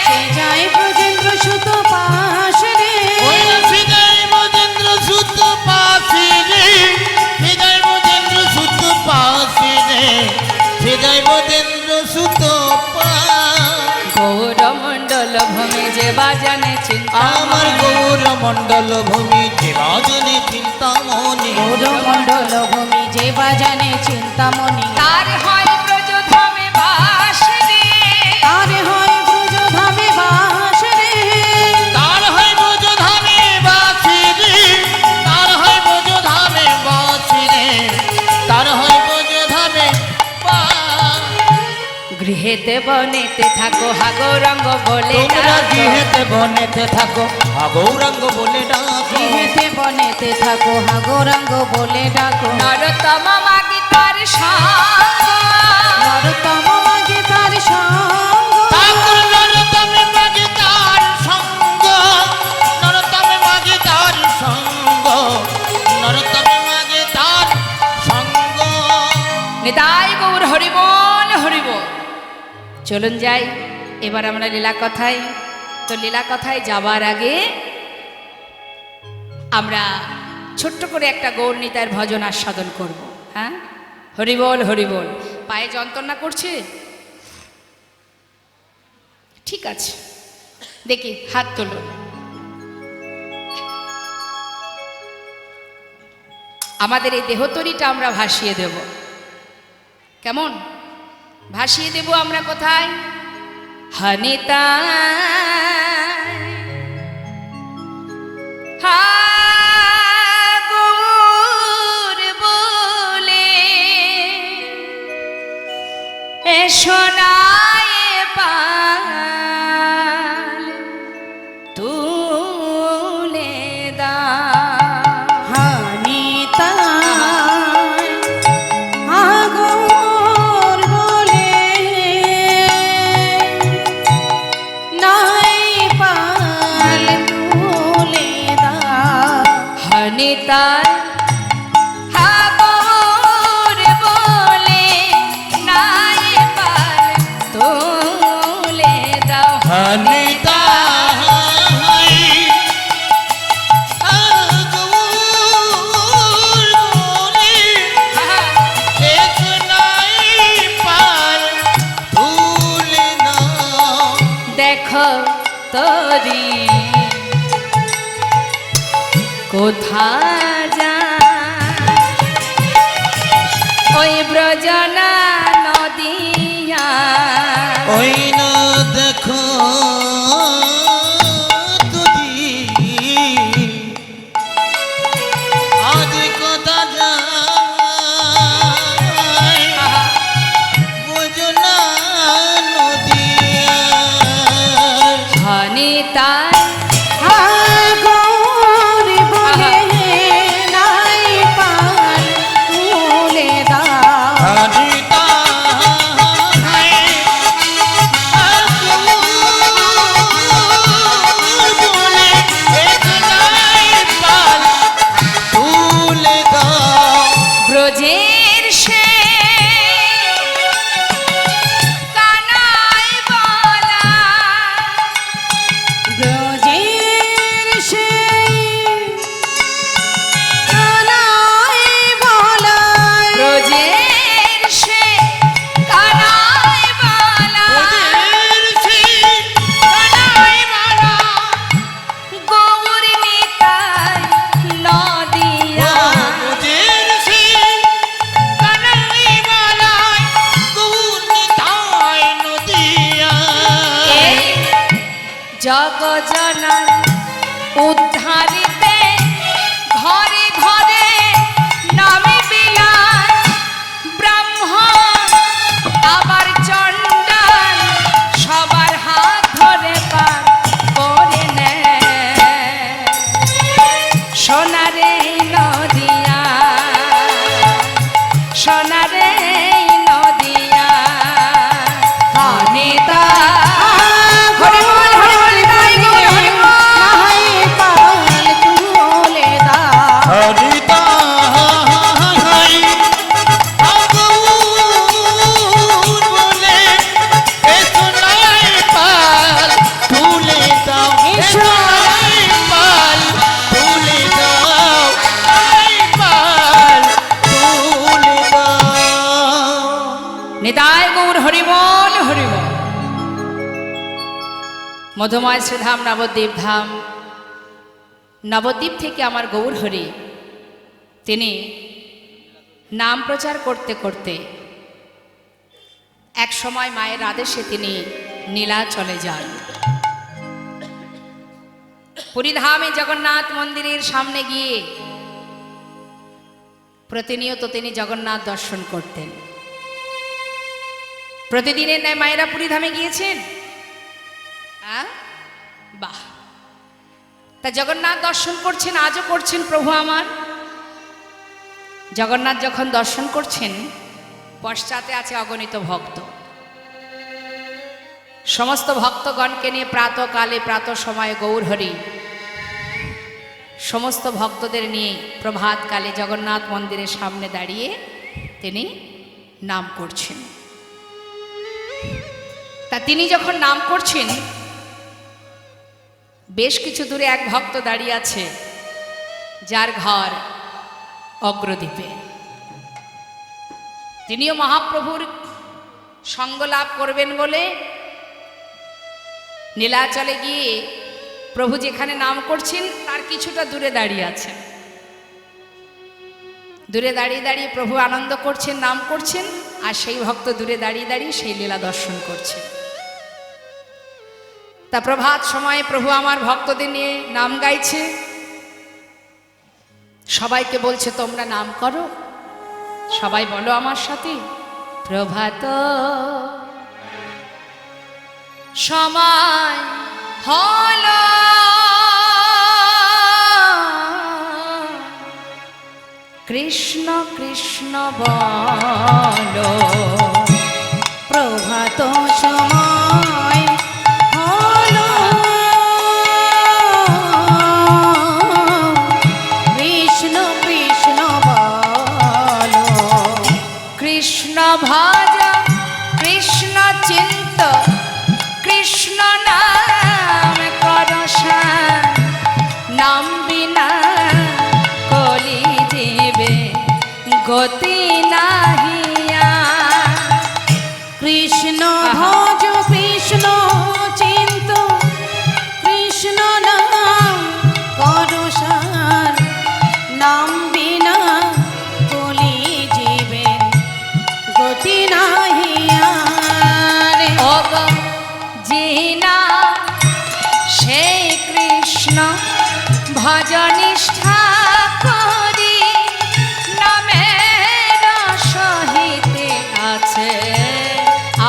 সে যায় ব্রজেন্দ্র সুত পাশে রে, ওই হৃদয় মজেন্দ্র সুত পাশে রে, হৃদয় মজেন্দ্র সুত পাশে রে, হৃদয় মজেন্দ্র সুত গৌরমণ্ডল ভূমি যে বাজানে চিন্তা, আমার গৌর মণ্ডল ভূমি যে বাজনে চিন্তামণি, গৌরমণ্ডল ভূমি যে বাজানে চিন্তামণি, তার হয় ব্রজধামে বাস রে, তার হয় ব্রজধামে বাস রে, তার হয় ব্রজধামে বাসি রে, তার হয় ব্রজধামে বাসি রে, তার হয় ব্রজধামে গৃহেতে বনেতে থাকো হা গৌরাঙ্গ বলে তোমরা ডাকো। গৃহেতে বনেতে থাকো গৌরাঙ্গ বলে ডাকো, গৃহেতে বনেতে থাকো হা গৌরাঙ্গ বলে ডাকো, নরতম মাগি তার সঙ্গ, নরতম মাগে তার সঙ্গ, ঠাকুর নরতমে মাগে তার সঙ্গ, নরতমে মাগে তার সঙ্গ, নরতমে মাগে তার সঙ্গ। নিতাই গৌর হরিবল হরিবল। চলুন যাই এবার আমরা লীলা কথায়। তো লীলা কথায় যাবার আগে আমরা ছোট্ট করে একটা গৌর নিতাইয়ের ভজন আস্বাদন করব। হ্যাঁ, হরিবল হরিবল। পায়ে যন্ত্রণা করছে? ঠিক আছে, দেখি হাত তুলুন। আমাদের এই দেহতরিটা আমরা ভাসিয়ে দেব। কেমন ভাসিয়ে দেব আমরা? কোথায়? হনিতা গৌর বলে শোনায় পাল তুলে দা হানিতায় আগর বলে নাই পাল তুলে দা, হনিতায় হাগর বলে নাই পাল তুলে দাও। হনিতা দেখো তরি কোথা যা ওই ব্রজনা নদিয়া, ওই না দেখো তুই আজ কথা যায় বুঝো না নদিয়া। হনিতায় আগর সোনারে নদিয়া, সোনারে নদিয়া, নিতা হরি বল হরি বল নিতাই গৌর হরি বল। নাহি পাল তুলে দা হরিতা আগুন বলে এ সোনাই পাল তুলে দাও, এ সোনাই পাল তুলে দাও, সোনাই পাল তুলে দাও। নিতাই গৌর হরি বল হরি বল। মধুময় শ্রীধাম নবদ্বীপ ধাম, নবদ্বীপ থেকে আমার গৌর হরি তিনি নাম প্রচার করতে করতে এক সময় মায়ের আদেশে তিনি নীলাচলে যান। পুরীধামে জগন্নাথ মন্দিরের সামনে গিয়ে প্রতিনিয়ত তিনি জগন্নাথ দর্শন করতেন। প্রতিদিনের ন্যায় মায়েরা পুরীধামে গিয়েছেন। বাহ, তা জগন্নাথ দর্শন করছেন, আজও করছেন প্রভু আমার। জগন্নাথ যখন দর্শন করছেন, পশ্চাতে আছে অগণিত ভক্ত। সমস্ত ভক্তগণকে নিয়ে প্রাতকালে প্রাত সময়ে গৌর হরি সমস্ত ভক্তদের নিয়ে প্রভাতকালে জগন্নাথ মন্দিরের সামনে দাঁড়িয়ে তিনি নাম করছেন। তা তিনি যখন নাম করছেন, বেশ কিছু দূরে এক ভক্ত দাঁড়িয়ে আছে, যার ঘর অগ্রদ্বীপে। তিনিও মহাপ্রভুর সঙ্গ লাভ করবেন বলে নীলাচলে গিয়ে প্রভু যেখানে নাম করছেন তার কিছুটা দূরে দাঁড়িয়ে আছেন। দূরে দাঁড়িয়ে দাঁড়িয়ে প্রভু আনন্দ করছেন, নাম করছেন, আর সেই ভক্ত দূরে দাঁড়িয়ে দাঁড়িয়ে সেই লীলা দর্শন করছেন। তা প্রভাত সময়ে প্রভু আমার ভক্তদের নিয়ে নাম গাইছে, সবাইকে বলছে তোমরা নাম করো। সবাই বলো আমার সাথে, প্রভাত সময় হলো, কৃষ্ণ কৃষ্ণ বলো, প্রভাত সময় হলো, কৃষ্ণ কৃষ্ণ বলো, কৃষ্ণ ভজ কৃষ্ণ চিন্ত, কৃষ্ণ নাম করসান, নাম বিনা কলি জীবে গতি নাহিয়া। কৃষ্ণ ভজ কৃষ্ণ চিন্ত, কৃষ্ণ নাম করসান, নাম বিনা কলি জীবে গতি নাহিয়া রে। ওগ জিনা সেই কৃষ্ণ ভজনিষ্ঠা করি, নামের সহিতে আছে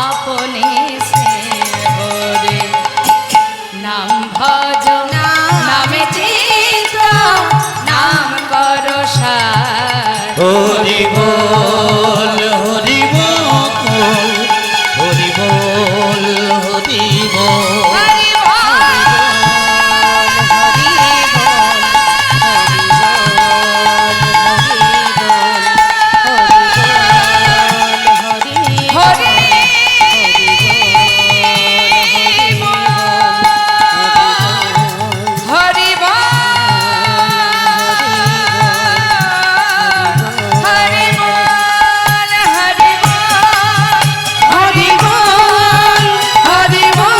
আপনি সেবরে। নাম ভজ নামে চিত্ত, নাম করো সার। হরি বল হরি বল হরি বল হরি বল। হরি বল। হরি হরি বল। হরি বল। হরি বল।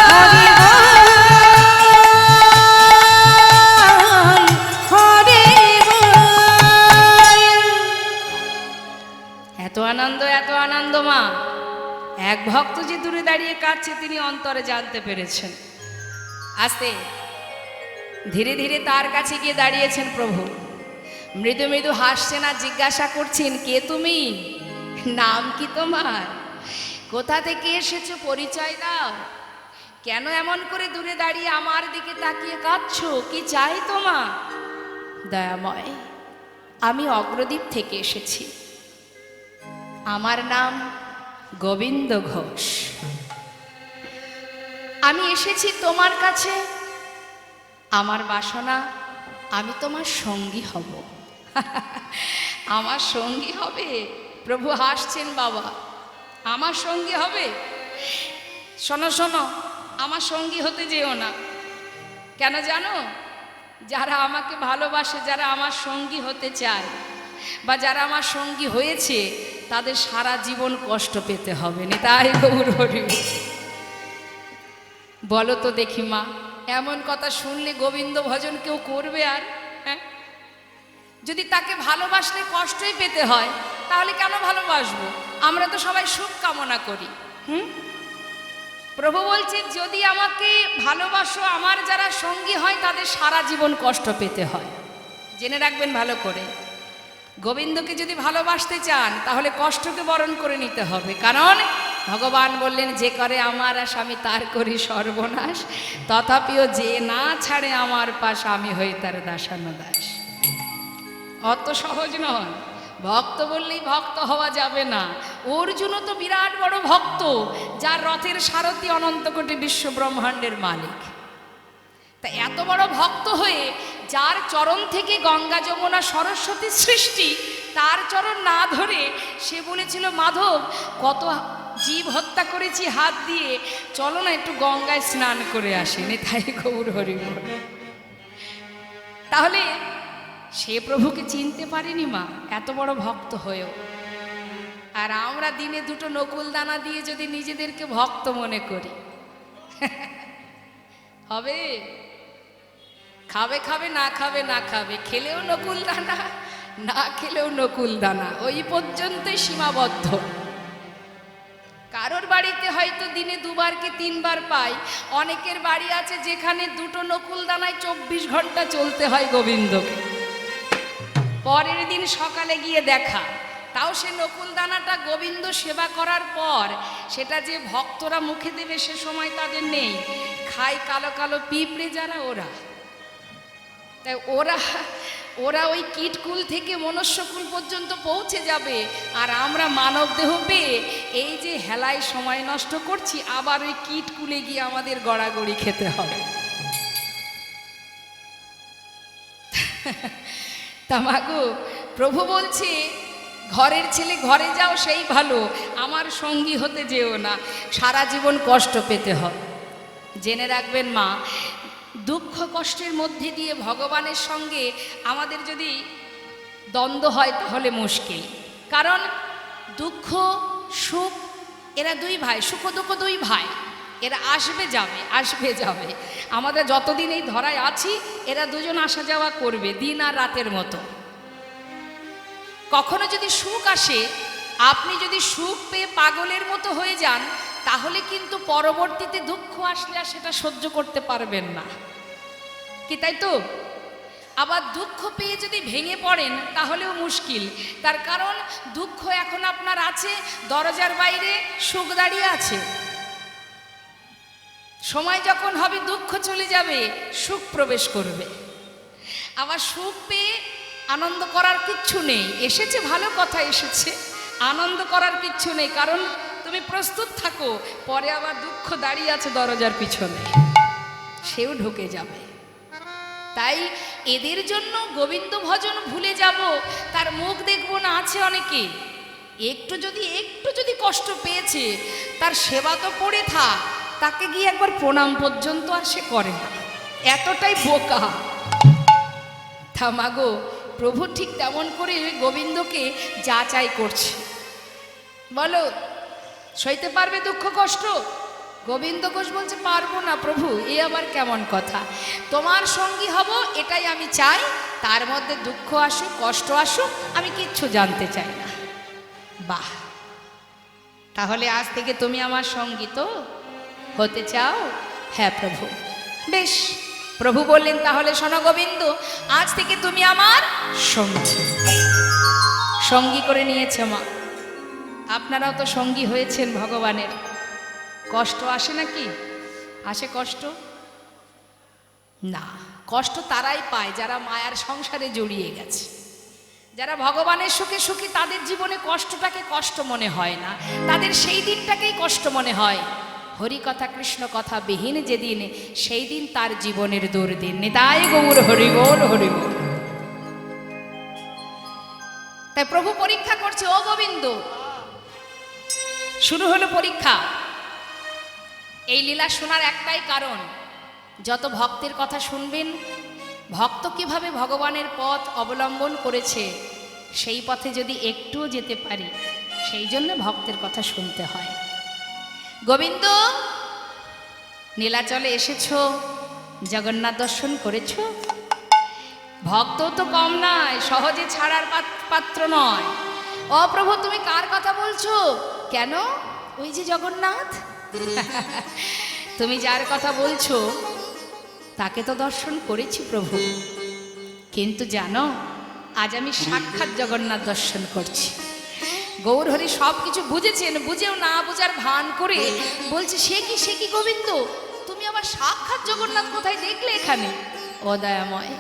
হরি বল। হরি এত আনন্দ, এত আনন্দ মা। এক ভক্ত যে দূরে দাঁড়িয়ে কাঁদছে তিনি অন্তরে জানতে পেরেছেন। আস্তে ধীরে ধীরে তার কাছে গিয়ে দাঁড়িয়েছেন প্রভু। মৃদু মৃদু হাসছেন আর জিজ্ঞাসা করছেন, কে তুমি? নাম কি তোমার? কোথা থেকে এসেছো? পরিচয় দাও। কেন এমন করে দূরে দাঁড়িয়ে আমার দিকে তাকিয়ে কাঁদছো? কি চাই তোমার? দয়াময়, আমি অগ্রদ্বীপ থেকে এসেছি। আমার নাম গোবিন্দ ঘোষ। আমি এসেছি তোমার কাছে। আমার বাসনা আমি তোমার সঙ্গী হব। আমার সঙ্গী হবে? প্রভু হাসছেন বাবা, আমার সঙ্গী হবে? শোনো শোনো, আমার সঙ্গী হতে যেও না। কেন জানো? যারা আমাকে ভালোবাসে, যারা আমার সঙ্গী হতে চায়, বা যারা আমার সঙ্গী হয়েছে, তাদের সারা জীবন কষ্ট পেতে হবে না। তাই গৌর হরি। বলো তো দেখি মা, এমন কথা শুনলে গোবিন্দ ভজন কেউ করবে আর? হ্যাঁ, যদি তাকে ভালোবাসলে কষ্টই পেতে হয়, তাহলে কেন ভালোবাসবো? আমরা তো সবাই সুখ কামনা করি। প্রভু বলছে, যদি আমাকে ভালোবাসো, আমার যারা সঙ্গী হয় তাদের সারা জীবন কষ্ট পেতে হয়। জেনে রাখবেন ভালো করে, গোবিন্দকে যদি ভালোবাসতে চান তাহলে কষ্টকে বরণ করে নিতে হবে। কারণ ভগবান বললেন, যে করে আমার আশ আমি তার করি সর্বনাশ, তথাপিও যে না ছাড়ে আমার পাশ আমি হই তার দাসানুদাস। অত সহজ নয়। ভক্ত বললেই ভক্ত হওয়া যাবে না। অর্জুনও তো বিরাট বড় ভক্ত, যার রথের সারথি অনন্ত কোটি বিশ্ব ব্রহ্মাণ্ডের মালিক। তা এত বড় ভক্ত হয়ে যার চরণ থেকে গঙ্গা যমুনা সরস্বতী সৃষ্টি, তার চরণ না ধরে সে বলেছিল, মাধব কত জীব হত্যা করেছি হাত দিয়ে, চলো না একটু গঙ্গায় স্নান করে আসেনি। তাই গৌর হরি বল। তাহলে সে প্রভুকে চিনতে পারেনি মা, এত বড় ভক্ত হয়েও। আর আমরা দিনে দুটো নকুল দানা দিয়ে যদি নিজেদেরকে ভক্ত মনে করি, হবে? খাবে খাবে, না খাবে না খাবে, খেলেও নকুল দানা, না খেলেও নকুল দানা, ওই পর্যন্তই সীমাবদ্ধ। কারোর বাড়িতে হয়তো দিনে 2 বার কি 3 বার পাই, অনেকের বাড়ি আছে যেখানে দুটো নকুল দানায় 24 ঘন্টা চলতে হয় গোবিন্দকে। পরের দিন সকালে গিয়ে দেখা, তাও সে নকুল দানাটা গোবিন্দ সেবা করার পর সেটা যে ভক্তরা মুখে দেবে সে সময় তাদের নেই। খায় কালো কালো পিঁপড়ে যারা, ওরা। তাই ওরা ওই কীটকুল থেকে মনুষ্যকুল পর্যন্ত পৌঁছে যাবে, আর আমরা মানব দেহ পেয়ে এই যে হেলায় সময় নষ্ট করছি, আবার ওই কীটকুলে গিয়ে আমাদের গড়াগড়ি খেতে হবে। তা মাগো, প্রভু বলছে, ঘরের ছেলে ঘরে যাও সেই ভালো, আমার সঙ্গী হতে যেও না, সারা জীবন কষ্ট পেতে হয়। জেনে রাখবেন মা, দুঃখ কষ্টের মধ্যে দিয়ে ভগবানের সঙ্গে আমাদের যদি দ্বন্দ্ব হয় তাহলে মুশকিল। কারণ দুঃখ সুখ এরা 2 ভাই, সুখ দুঃখ 2 ভাই, এরা আসবে যাবে, আসবে যাবে। আমরা যতদিন এই ধরায় আছি এরা দুজন আসা যাওয়া করবে, দিন আর রাতের মতো। কখনো যদি সুখ আসে, আপনি যদি সুখ পেয়ে পাগলের মতো হয়ে যান, তাহলে কিন্তু পরবর্তীতে দুঃখ আসলে আর সেটা সহ্য করতে পারবেন না, কি তাই তো? আবার দুঃখ পেয়ে যদি ভেঙে পড়েন তাহলেও মুশকিল। তার কারণ দুঃখ এখন আপনার আছে, দরজার বাইরে সুখ দাঁড়িয়ে আছে। সময় যখন হবে দুঃখ চলে যাবে, সুখ প্রবেশ করবে। আবার সুখ পেয়ে আনন্দ করার কিচ্ছু নেই। এসেছে ভালো কথা, এসেছে, আনন্দ করার কিচ্ছু নেই। কারণ তুমি প্রস্তুত থাকো, পরে আবার দুঃখ দাঁড়িয়ে আছে দরজার পিছনে, সেও ঢুকে যাবে। তাই এদের জন্য গোবিন্দ ভজন ভুলে যাব, তার মুখ দেখবো না। আছে অনেকে একটু যদি কষ্ট পেয়েছে, তার সেবা তো পড়ে থাক, তাকে গিয়ে একবার প্রণাম পর্যন্ত আর সে করে না, এতটাই বোকা। থামাগো, প্রভু ঠিক তেমন করে গোবিন্দকে যাচাই করছে। বলো, সইতে পারবে দুঃখ কষ্ট? গোবিন্দ ঘোষ বলছে, পারবো না প্রভু। এ আবার কেমন কথা? তোমার সঙ্গী হব এটাই আমি চাই, তার মধ্যে দুঃখ আসুক কষ্ট আসুক আমি কিচ্ছু জানতে চাই না। বাহ, তাহলে আজ থেকে তুমি আমার সঙ্গী তো হতে চাও? হ্যাঁ প্রভু। বেশ, প্রভু বললেন, তাহলে শোনো গোবিন্দ, আজ থেকে তুমি আমার সঙ্গী। সঙ্গী করে নিয়েছে মা। আপনারাও তো সঙ্গী হয়েছেন ভগবানের। কষ্ট আসে নাকি? আসে কষ্ট? না, কষ্ট তারাই পায় যারা মায়ার সংসারে জড়িয়ে গেছে। যারা ভগবানের সুখে সুখী তাদের জীবনে কষ্টটাকে কষ্ট মনে হয় না, তাদের সেই দিনটাকেই কষ্ট মনে হয়। হরি কথা কৃষ্ণ কথা বিহীন যেদিন, সেই দিন তার জীবনের দুর্দিন। নিতাই গৌর হরি বল হরি বল। তাই প্রভু পরীক্ষা করছে, ও গোবিন্দ, শুরু হলো পরীক্ষা। এই লীলা শোনার একটাই কারণ, যত ভক্তের কথা শুনবেন, ভক্ত কিভাবে ভগবানের পথ অবলম্বন করেছে সেই পথে যদি একটুও যেতে পারি, সেই জন্য ভক্তের কথা শুনতে হয়। গোবিন্দ, নীলাচলে এসেছো, জগন্নাথ দর্শন করেছো। ভক্ত তো কম নয়, সহজে ছাড়ার পাত্র নয়। ও প্রভু, তুমি কার কথা বলছো? কেন? ওই যে জগন্নাথ। তুমি যার কথা বলছো তাকে তো দর্শন করেছি প্রভু, কিন্তু জানো, আজ আমি সাক্ষাৎ জগন্নাথ দর্শন করছি। গৌরহরি সব কিছু বুঝেছেন, বুঝেও না বোঝার ভান করে বলছে, সে কি গোবিন্দ, তুমি আবার সাক্ষাৎ জগন্নাথ কোথায় দেখলে এখানে? ও দয়াময়,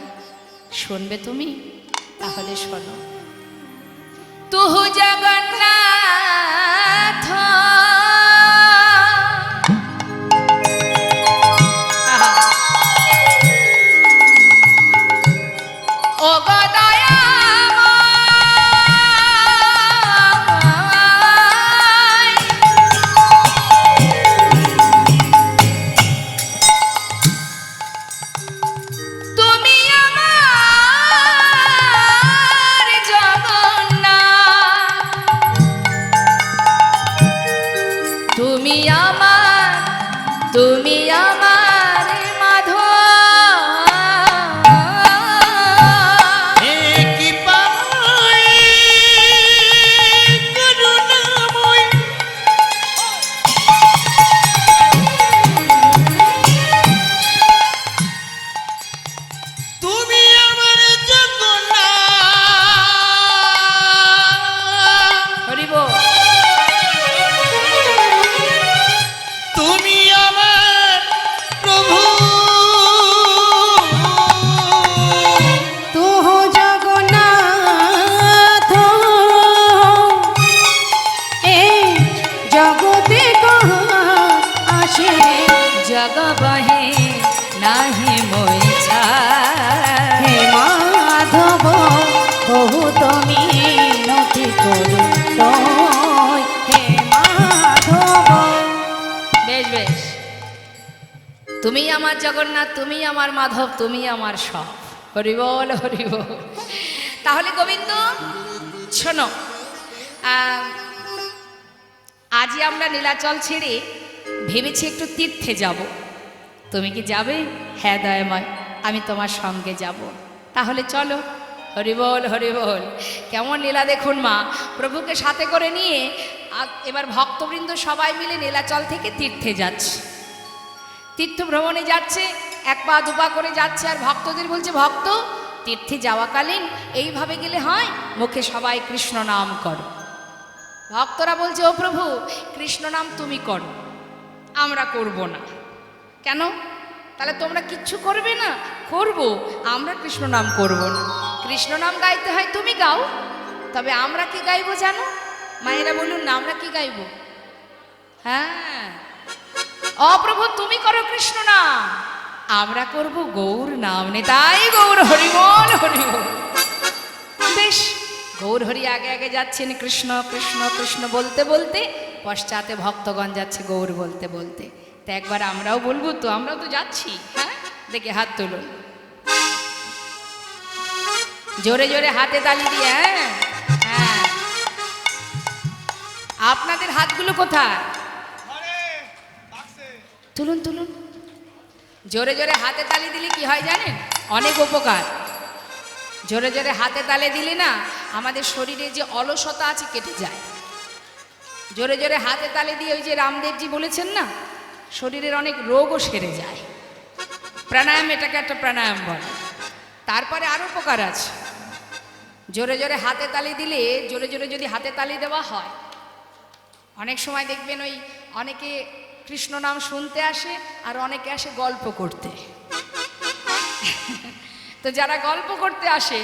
শুনবে তুমি? তাহলে শোনো। তুহু জগন্নাথ ও গো দয়াময়, তুমি আমার জগন্নাথ, তুমি আমার মাধব। হে কৃপাময় করুণাময়, তুমি আমার জগন্নাথ, হরি বল। তুমি আমার প্রভু। তুহ জগন্নাথ এই জগতে কহা আসে, জগ বহে নাহি মই ছায়। হে মাধব বহুত মিনতি করু তোয়, হে মাধব। বেশ বেশ, তুমি আমার জগন্নাথ, তুমি আমার মাধব, তুমি আমার সব। হরি বল হরি বল। তাহলে গোবিন্দ শোনো, আজই আমরা নীলাচল ছেড়ে ভেবেছি একটু তীর্থে যাব। তুমি কি যাবে? হ্যাঁ দয়াময়, আমি তোমার সঙ্গে যাব। তাহলে চলো। হরি বল হরি বল। কেমন লীলা দেখুন মা, প্রভুকে সাথে করে নিয়ে এবার ভক্তবৃন্দ সবাই মিলে নীলাচল থেকে তীর্থে যাচ্ছে, তীর্থ ভ্রমণে যাচ্ছে, এক পা দুপা করে যাচ্ছে। আর ভক্তদের বলছে, ভক্ত, তীর্থে যাওয়াকালীন এইভাবে গেলে হয়, মুখে সবাই কৃষ্ণ নাম করো। ভক্তরা বলছে, ও প্রভু, কৃষ্ণ নাম তুমি করো, আমরা করব না। কেন? তাহলে তোমরা কিচ্ছু করবে না? করব, আমরা কৃষ্ণ নাম করব না। কৃষ্ণ নাম গাইতে হয়, তুমি গাও, তবে আমরা কি গাইবো জানো? মায়েরা বলুন না, আমরা কি গাইবো? হ্যাঁ, অপ্রভু তুমি করো কৃষ্ণ নাম, আমরা করব গৌর নাম। নিতাই গৌর হরি বল হরি বল। বেশ, গৌর হরি আগে আগে যাচ্ছেন কৃষ্ণ কৃষ্ণ কৃষ্ণ বলতে বলতে, পশ্চাতে ভক্তগণ যাচ্ছে গৌর বলতে বলতে। তা একবার আমরাও বলবো তো, আমরাও তো যাচ্ছি। হ্যাঁ, দেখে হাত তুলুন, জোরে জোরে হাতে তালি দিয়ে। হ্যাঁ হ্যাঁ, আপনাদের হাতগুলো কোথায়? তুলুন তুলুন, জোরে জোরে হাতে তালি দিলে কি হয় জানেন? অনেক উপকার। জোরে জোরে হাতে তালি দিলে না, আমাদের শরীরে যে অলসতা আছে কেটে যায়। জোরে জোরে হাতে তালি দিয়ে, ওই যে রামদেবজি বলেছেন না, শরীরের অনেক রোগও সেরে যায়। প্রাণায়াম, এটাকে একটা প্রাণায়াম বলে। তারপরে আরও উপকার আছে। জোরে জোরে হাতে তালি দিলে, জোরে জোরে যদি হাতে তালি দেওয়া হয়, অনেক সময় দেখবেন ওই অনেকে কৃষ্ণ নাম শুনতে আসে, আর অনেকে আসে গল্প করতে। তো যারা গল্প করতে আসে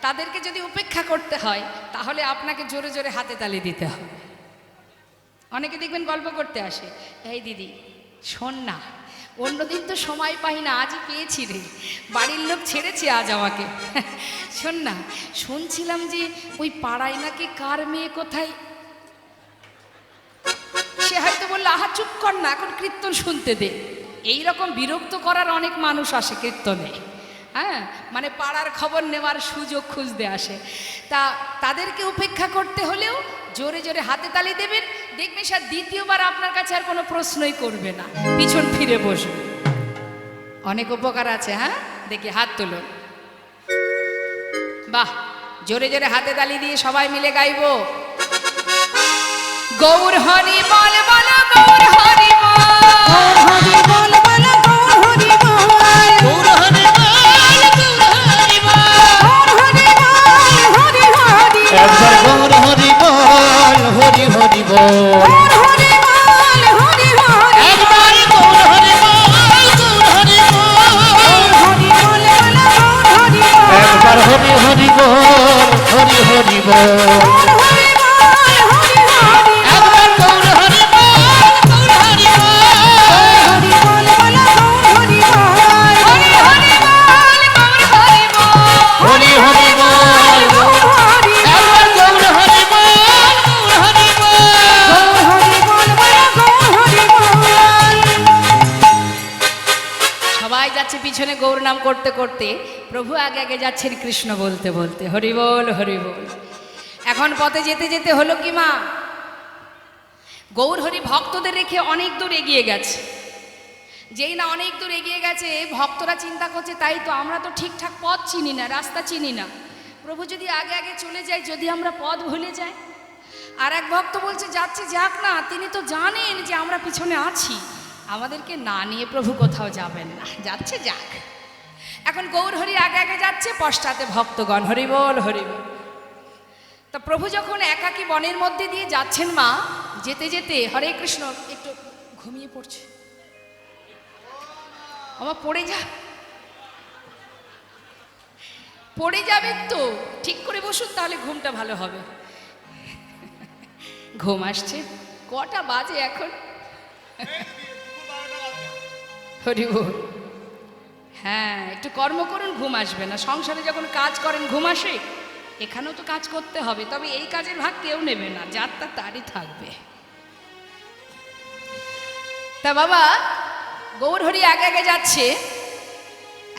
তাদেরকে যদি উপেক্ষা করতে হয় তাহলে আপনাকে জোরে জোরে হাতে তালি দিতে হবে। অনেকে দেখবেন গল্প করতে আসে, এই দিদি শোন না, অন্যদিন তো সময় পাই না, আজই পেয়েছি রে, বাড়ির লোক ছেড়েছে আজ আমাকে, শোন না, শুনছিলাম যে ওই পাড়ায় নাকি কার মেয়ে কোথায়। সে হয়তো বললো আহা চুপ কর না, এখন কীর্তন শুনতে দে। এইরকম বিরক্ত করার অনেক মানুষ আসে কীর্তনে, হ্যাঁ, মানে পাড়ার খবর নেওয়ার সুযোগ খুঁজতে আসে। তাদেরকে উপেক্ষা করতে হলেও জোরে জোরে হাতে তালি দেবেন, দেখবেন স্যার দ্বিতীয়বার আপনার কাছে আর কোনো প্রশ্নই করবে না, পিছন ফিরে বসবে। অনেক উপকার আছে। হ্যাঁ, দেখি হাত তুলুন। বাহ, জোরে জোরে হাতে তালি দিয়ে সবাই মিলে গাইবো, গৌর হরি বল বল, গৌর হরি বল, হরি বল বল গৌর হরি বল, গৌর হরি বল, গৌর হরি বল, হরি বল হরি হরি, একবার গৌর হরি বল, হরি হরি বল, হরি বল হরি হরি, একবার গৌর হরি বল, গৌর হরি বল, হরি বল বল গৌর হরি বল, একবার হরি হরি বল, হরি হরি বল, হরি বল হরি হরি, একবার গৌর হরি বল, গৌর হরি বল, হরি বল বল গৌর হরি বল, হরি হরি বল, গৌর হরি বল, হরি হরি বল, গৌর হরি, একবার গৌর হরি বল, গৌর হরি বল, হরি বল বল গৌর হরি বল। সবাই যাচ্ছে পিছনে গৌর নাম করতে করতে, প্রভু আগে আগে যাচ্ছেন কৃষ্ণ বলতে বলতে, হরি বল হরি বল। এখন পথে যেতে যেতে হলো কি মা, গৌর হরি ভক্তদের রেখে অনেক দূর এগিয়ে গেছে। যেই না অনেক দূর এগিয়ে গেছে, ভক্তরা চিন্তা করছে তাই তো, আমরা তো ঠিকঠাক পথ চিনি না, রাস্তা চিনি না, প্রভু যদি আগে আগে চলে যায়, যদি আমরা পথ ভুলে যাই। আর এক ভক্ত বলছে যাচ্ছে যাক না, তিনি তো জানেন যে আমরা পিছনে আছি, আমাদেরকে না নিয়ে প্রভু কোথাও যাবেন না, যাচ্ছে যাক। এখন গৌর হরি আগে আগে যাচ্ছে, পশ্চাতে ভক্তগণ হরি বল হরি বল। তা প্রভু যখন একাকী বনের মধ্যে দিয়ে যাচ্ছেন মা, যেতে যেতে হরে কৃষ্ণ একটু ঘুমিয়ে পড়ছে, আমার পড়ে যাবে তো, ঠিক করে বসুন তাহলে ঘুমটা ভালো হবে। ঘুম আসছে, কটা বাজে এখন? হরি বল। হ্যাঁ, একটু কর্ম করুন, ঘুম আসবে না। সংসারে যখন কাজ করেন ঘুম আসে, এখানেও তো কাজ করতে হবে, তবে এই কাজের ভাগ কেউ নেবে না, যার তারই থাকবে। তা বাবা গৌর হরি আগে আগে যাচ্ছে,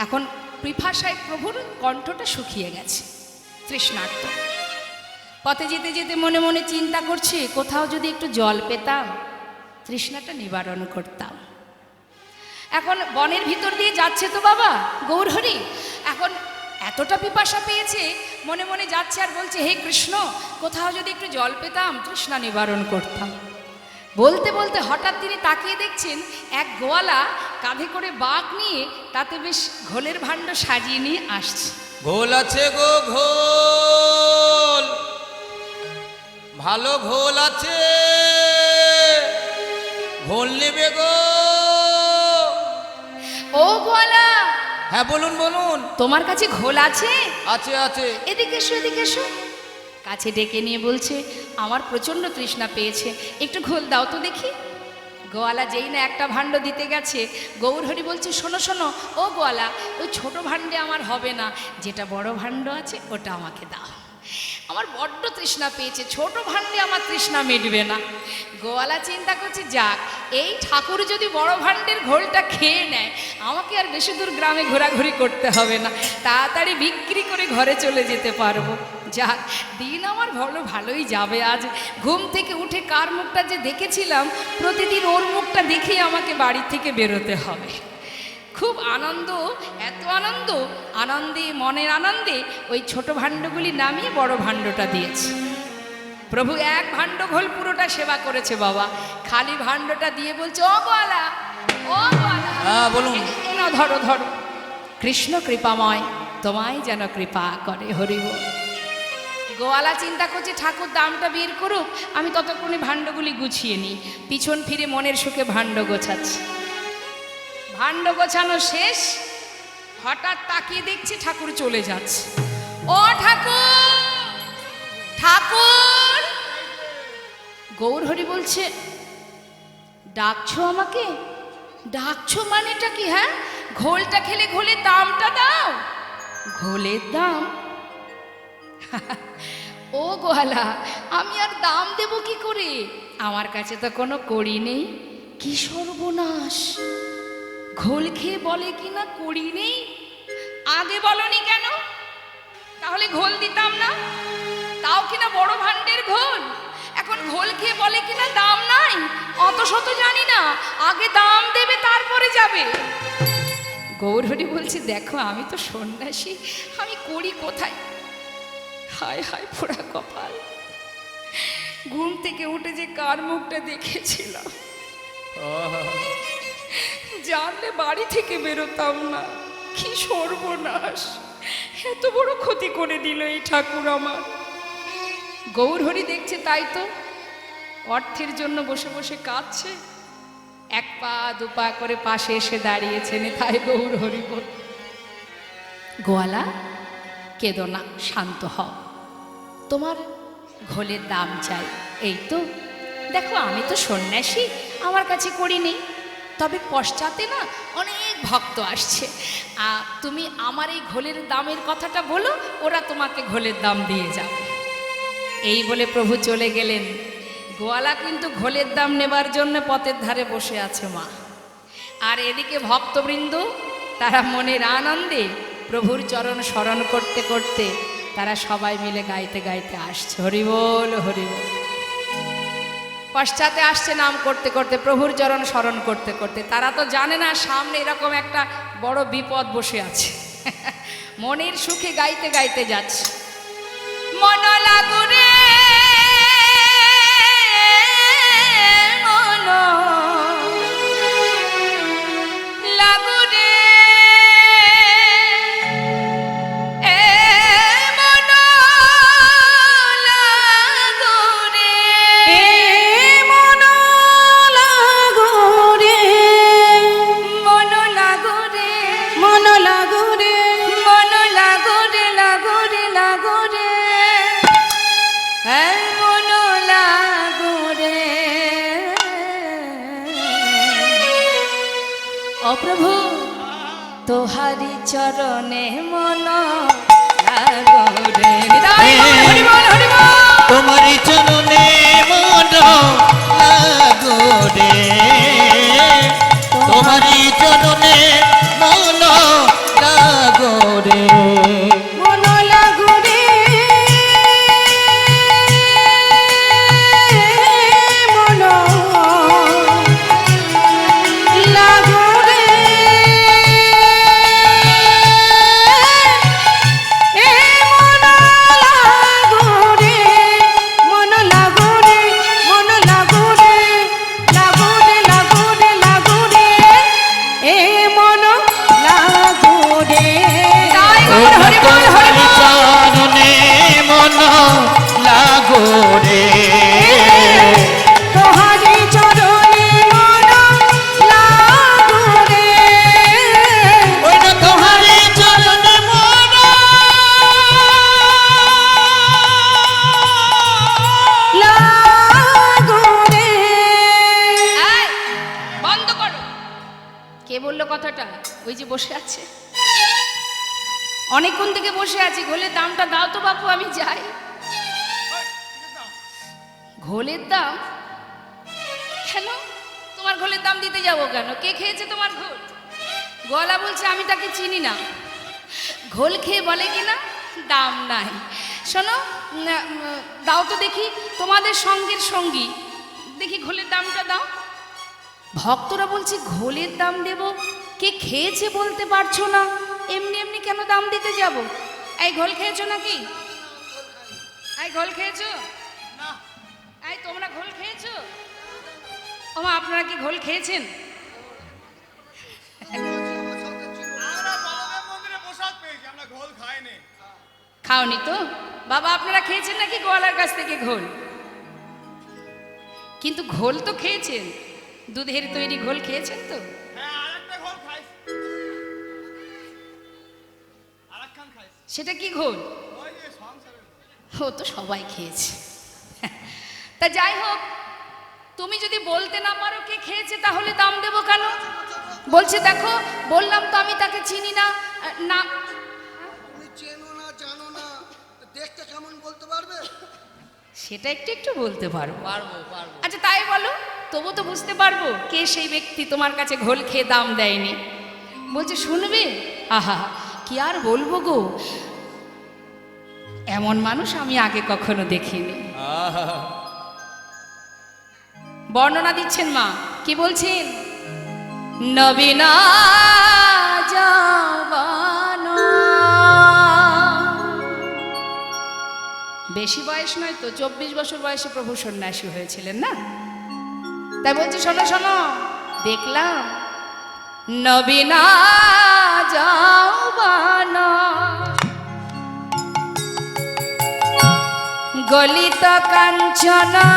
এখন পিপাসায় প্রভুর কণ্ঠটা শুকিয়ে গেছে, তৃষ্ণার্ত। পথে যেতে যেতে মনে মনে চিন্তা করছে, কোথাও যদি একটু জল পেতাম, তৃষ্ণাটা নিবারণ করতাম। এখন বনের ভিতর দিয়ে যাচ্ছে তো বাবা গৌর হরি, এখন এতটা পিপাসা পেয়েছে, মনে মনে যাচ্ছে আর বলছে, হে কৃষ্ণ, কোথাও যদি একটু জল পেতাম, তৃষ্ণা নিবারণ করতাম। বলতে বলতে হঠাৎ তিনি তাকিয়ে দেখছেন এক গোয়ালা কাঁধে করে বাঁক নিয়ে, তাতে বেশ ঘোলের ভাণ্ড সাজিয়ে নিয়ে আসছে। ঘোল আছে গো ঘোল, ভালো ঘোল আছে, ঘোল নেবে গো। ও গোয়ালা, হ্যাঁ বলুন বলুন। তোমার কাছে ঘোল আছে? আছে আছে। এদিকে এসো, এদিকে এসো। কাছে ডেকে নিয়ে বলছে, আমার প্রচণ্ড তৃষ্ণা পেয়েছে, একটু ঘোল দাও তো দেখি। গোয়ালা যেই না একটা ভাণ্ড দিতে গেছে, গৌর হরি বলছে, শোনো শোনো ও গোয়ালা, ওই ছোট ভাণ্ডে আমার হবে না, যেটা বড় ভাণ্ড আছে ওটা আমাকে দাও, আমার বড্ড তৃষ্ণা পেয়েছে, ছোট ভাণ্ডে আমার তৃষ্ণা মিটবে না। গোয়ালা চিন্তা করছে, যাক এই ঠাকুর যদি বড় ভাণ্ডের ঘোলটা খেয়ে নেয়, আমাকে আর বেশি দূর গ্রামে ঘোরাঘুরি করতে হবে না, তাড়াতাড়ি বিক্রি করে ঘরে চলে যেতে পারবো। যাক, দিন আমার ভালোই যাবে। আজ ঘুম থেকে উঠে কার মুখটা যে দেখেছিলাম, প্রতিদিন ওর মুখটা দেখেই আমাকে বাড়ি থেকে বেরোতে হবে। খুব আনন্দ, এত আনন্দে মনের আনন্দে ওই ছোট ভাণ্ডগুলি নামিয়ে বড় ভাণ্ডটা দিয়েছে। প্রভু এক ভাণ্ড ঘোল পুরোটা সেবা করেছে বাবা, খালি ভাণ্ডটা দিয়ে বলছে, ও গোয়ালা, ও গোয়ালা, হ্যাঁ বলুন। না ধরো ধরো, কৃষ্ণ কৃপাময়, তোমায় যেন কৃপা করে, হরি বল। গোয়ালা চিন্তা করছে, ঠাকুর দামটা বের করুক, আমি ততক্ষণে ভাণ্ডগুলি গুছিয়ে নিই। পিছন ফিরে মনের সুখে ভাণ্ড গোছাচ্ছে। ভাণ্ড গোছানো শেষ, হঠাৎ তাকিয়ে দেখছি ঠাকুর চলে যাচ্ছে। ও ঠাকুর, ঠাকুর! গৌরহরি বলছে, ডাকছো আমাকে? ডাকছো মানেটা কি? হ্যাঁ, ঘোলটা খেলে ঘোলের দামটা দাও। ঘোলের দাম? ও গোয়ালা, আমি আর দাম দেব কি করে? আমার কাছে তো কোনো কড়ি নেই। কি সর্বনাশ! ঘোল খেয়ে বলে কিনা কড়ি নেই। আগে বলনি কেন? তাহলে ঘোল দিতাম না। তাও কিনা বড় ভাণ্ডের ঘোল। এখন ঘোল খেয়ে বলে কিনা দাম নাই। অত শত জানি না, আগে দাম দেবে তারপরে যাবে। গৌরহরি বলছে, দেখো আমি তো সন্ন্যাসী, আমি করি কোথায়? হায় হায় পোড়া কপাল! ঘুম থেকে উঠে যে কার মুখটা দেখেছিলাম, জানলে বাড়ি থেকে বেরোতাম না। কি সর্বনাশ! এত বড় ক্ষতি করে দিল এই ঠাকুর আমার। গৌরহরি দেখছে তাই তো, অর্থের জন্য বসে বসে কাঁদছে। এক পা দু পা করে পাশে এসে দাঁড়িয়েছেন। তাই গৌরহরি বল, গোয়ালা কেঁদো না, শান্ত হও। তোমার ঘোলের দাম চাই। এই তো দেখো, আমি তো সন্ন্যাসী, আমার কাছে করি নেই। তবে পশ্চাতে না অনেক ভক্ত আসছে। তুমি আমার এই ঘোলের দামের কথাটা বলো, ওরা তোমাকে ঘোলের দাম দিয়ে যাবে। এই বলে প্রভু চলে গেলেন। গোয়ালা কিন্তু ঘোলের দাম নেবার জন্য পথের ধারে বসে আছে মা। আর এদিকে ভক্তবৃন্দ তারা মনের আনন্দে প্রভুর চরণ স্মরণ করতে করতে তারা সবাই মিলে গাইতে গাইতে আসছে, হরি বল হরি বল। পশ্চাতে আসছে নাম করতে করতে, প্রভুর চরণ স্মরণ করতে করতে। তারা তো জানে না সামনে এরকম একটা বড় বিপদ বসে আছে। মনের সুখে গাইতে গাইতে যাচ্ছে। মন লাগুরে মন লাগুরে, এ মন লাগুরে, এ মন লাগুরে, মন লাগুরে, মন লাগুরে, মন লাগুরে, লাগুরে লাগুরে, হ্যাঁ মন লাগুরে। ও প্রভু, তোহারি চরণে মন লাগুরে। নিতাই গৌর হরি বল হরি বল। তোমারি চরণে মন লাগো রে, তোমারি চরণে মন লাগো রে। মন লাগুরে, মন লাগুরে, এ মন লাগুরে, মন লাগুরে, মন লাগুরে, লাগুরে, লাগুরে, লাগুরে, এ মন লাগুরে। নিতাই গৌর হরি বল হরি তোমারি বল। চরণে মন লাগো রে, তোহারি চরণে মন লাগুরে, ওই না তোমারি চরণে মন লাগুরে। এই, বন্ধ করো। কে বললো কথাটা? ওই যে বসে আছে, অনেকক্ষণ থেকে বসে আছি। ঘোলের দামটা দাও তো বাপু, আমি যাই। ঘোলের দাম কেন? তোমার ঘোলের দাম দিতে যাবো কেন? কে খেয়েছে তোমার ঘোল? গলা বলছে আমি তাকে চিনি না। ঘোল খেয়ে বলে কিনা দাম নাই। শোনো, দাও তো দেখি, তোমাদের সঙ্গের সঙ্গী, দেখি ঘোলের দামটা দাও। ভক্তরা বলছে ঘোলের দাম দেব, কে খেয়েছে বলতে পারছো না, এমনি এমনি কেন দাম দিতে যাব? এই ঘোল খেয়েছো নাকি? এই ঘোল খেয়েছো? এই তোমরা ঘোল খেয়েছো? ওমা, আপনারা কি ঘোল খেয়েছেন? আমরা বলদেব মন্দিরে প্রসাদ পেয়েছি, আমরা ঘোল খাইনি। খাওনি তো? বাবা আপনারা খেয়েছেন নাকি গোয়ালার কাছ থেকে ঘোল? কিন্তু ঘোল তো খেয়েছেন, দুধের তৈরি ঘোল খেয়েছেন তো? হ্যাঁ, আরেকটা ঘোল খাইছি। সেটা কি ঘোল? ওই যে সংসারের ও তো সবাই খেয়েছে। তা যাই হোক, তুমি যদি বলতে না পারো কে খেয়েছে তাহলে দাম দেবো কেন? বলছে দেখো, বললাম তো আমি তাকে চিনি না। না তুমি চেনো না জানো না, তো দেখতে কেমন বলতে পারবে? সেটা একটু একটু বলতে পারবো। পারবো পারবো। আচ্ছা তাই বলো, তবু তো বুঝতে পারবো কে সেই ব্যক্তি তোমার কাছে ঘোল খেয়ে দাম দেয়নি। বলছে শুনবে, আহা কি আর বলবো গো, এমন মানুষ আমি আগে কখনো দেখিনি। আহা, বর্ণনা দিচ্ছেন মা, কি বলছেন? নবীনা জাবানো, বেশি বয়স নয় তো, 24 বছর বয়সে প্রভু সন্ন্যাসী হয়েছিলেন না? তাই বলছি শোনো শোনো, দেখলাম নবীনা জাবানো গলিত কাঞ্চনা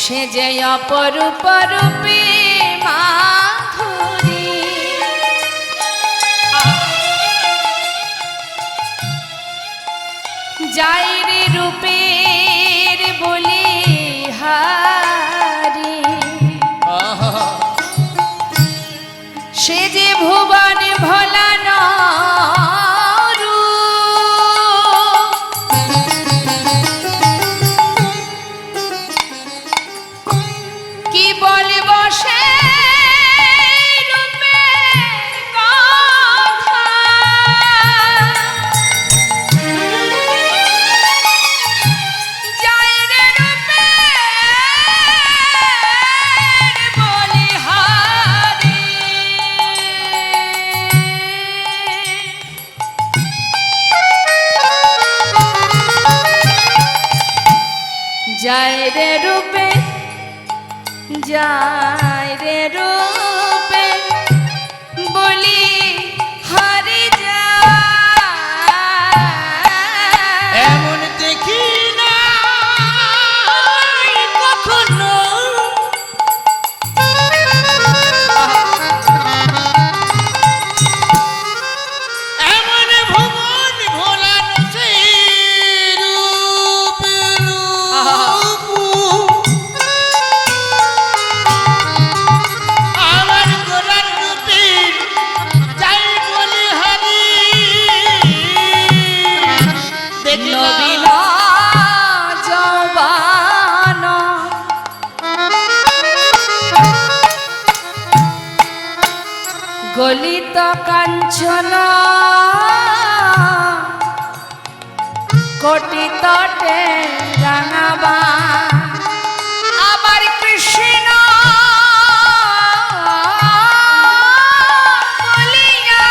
সে যে অপরূপ রূপী মাধুরী। যাইরে রূপের বলি হারি, আহা, সে যে ভুবন ভোলানো কি বলব সে রূপের কথা, যাইরে রূপের বলিহারি। যাইরে রূপে, যাইরে রূপে বলি হারি যায়। এমন দেখি না কখনো, এমন ভুবন ভোলানো সেই রূপ আমার গোরার রূপের যাই বলি হারি। দেখলাম নবীনা যৌবন গলিত কাঞ্চন কোটি তটে রাঙাবা, আবার কৃষ্ণ বলিয়া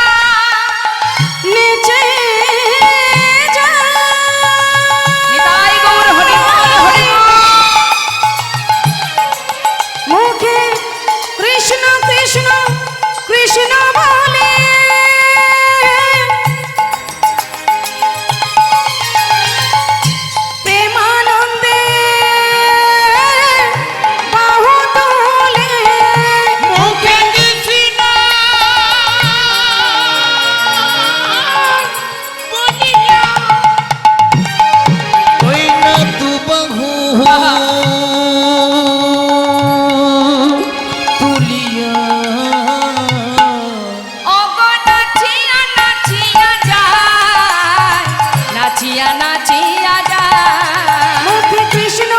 নিচে যায়। নিতাই গৌর হরি বল, হরি মুখে কৃষ্ণ কৃষ্ণ কৃষ্ণ বলে, প্রেমানন্দে বাহু তোলে, মুখে কৃষ্ণ বলিয়া ওই না তু বহু তুলিয়া ওগো নাচিয়া নাচিয়া যায়, নাচিয়া নাচিয়া যায়। মুখে কৃষ্ণ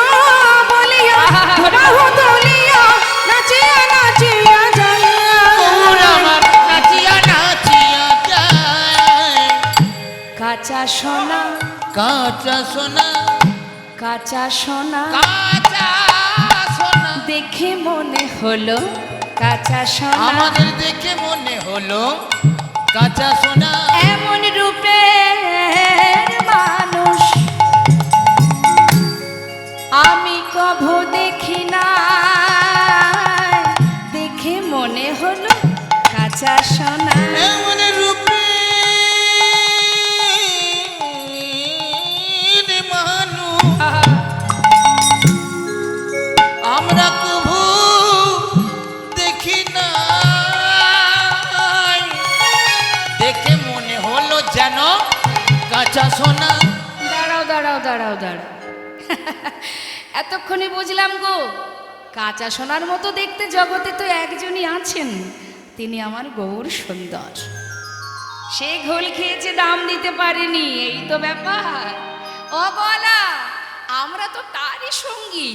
বলিয়া বাহু তুলিয়া নাচিয়া নাচিয়া যায়। ওর আমার নাচিয়া নাচিয়া যায়। কাঁচা সোনা, কাঁচা সোনা, কাঁচা সোনা কাঁচা সোনা, দেখে মনে হলো কাঁচা সোনা, আমাদের দেখে মনে হলো কাঁচা সোনা। এমন রূপের মানুষ আমি কভু দেখি না, দেখে মনে হলো কাঁচা সোনা। এমন রূপে মানুষ আমরা কভু কাঁচা সোনা। দাঁড়াও দাঁড়াও দাঁড়াও দাঁড়াও, এতক্ষণে বুঝলাম গো, কাঁচা সোনার মতো দেখতে জগতে তো একজনই আছেন, তিনি আমার গৌর সুন্দর। সে ঘোল খেয়েছে, দাম দিতে পারেনি, এই তো ব্যাপার। ও গলা, আমরা তো তারই সঙ্গী,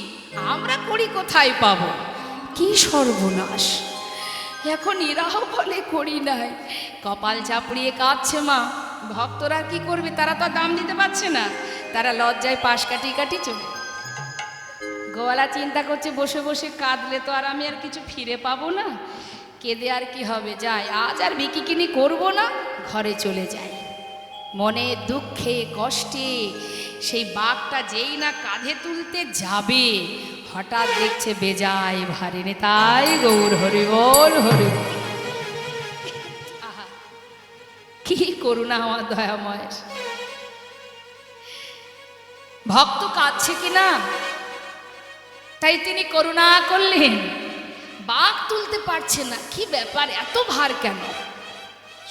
আমরা করি কোথায় পাবো? কি সর্বনাশ! এখন এরাও বলে করি নাই, কপাল চাপড়িয়ে কাঁদছে মা। ভক্তরা কি করবে, তারা তো আর দাম দিতে পারছে না, তারা লজ্জায় পাশ কাটি কাটি চলে। গোয়ালা চিন্তা করছে, বসে বসে কাঁদলে তো আর আমি আর কিছু ফিরে পাবো না, কেঁদে আর কি হবে, যাই আজ আর বিকিকিনি করবো না, ঘরে চলে যাই। মনে দুঃখে কষ্টে সেই বাঘটা যেই না কাঁধে তুলতে যাবে, হঠাৎ দেখছে বেজায় ভারী নে, তাই গৌর হরি বল হরি বল। আহা, কি করুণা আমার দয়াময়! ভক্ত কাঁদছে কিনা, তাই তিনি করুণা করলেন। বাঘ তুলতে পারছে না, কি ব্যাপার, এত ভার কেন?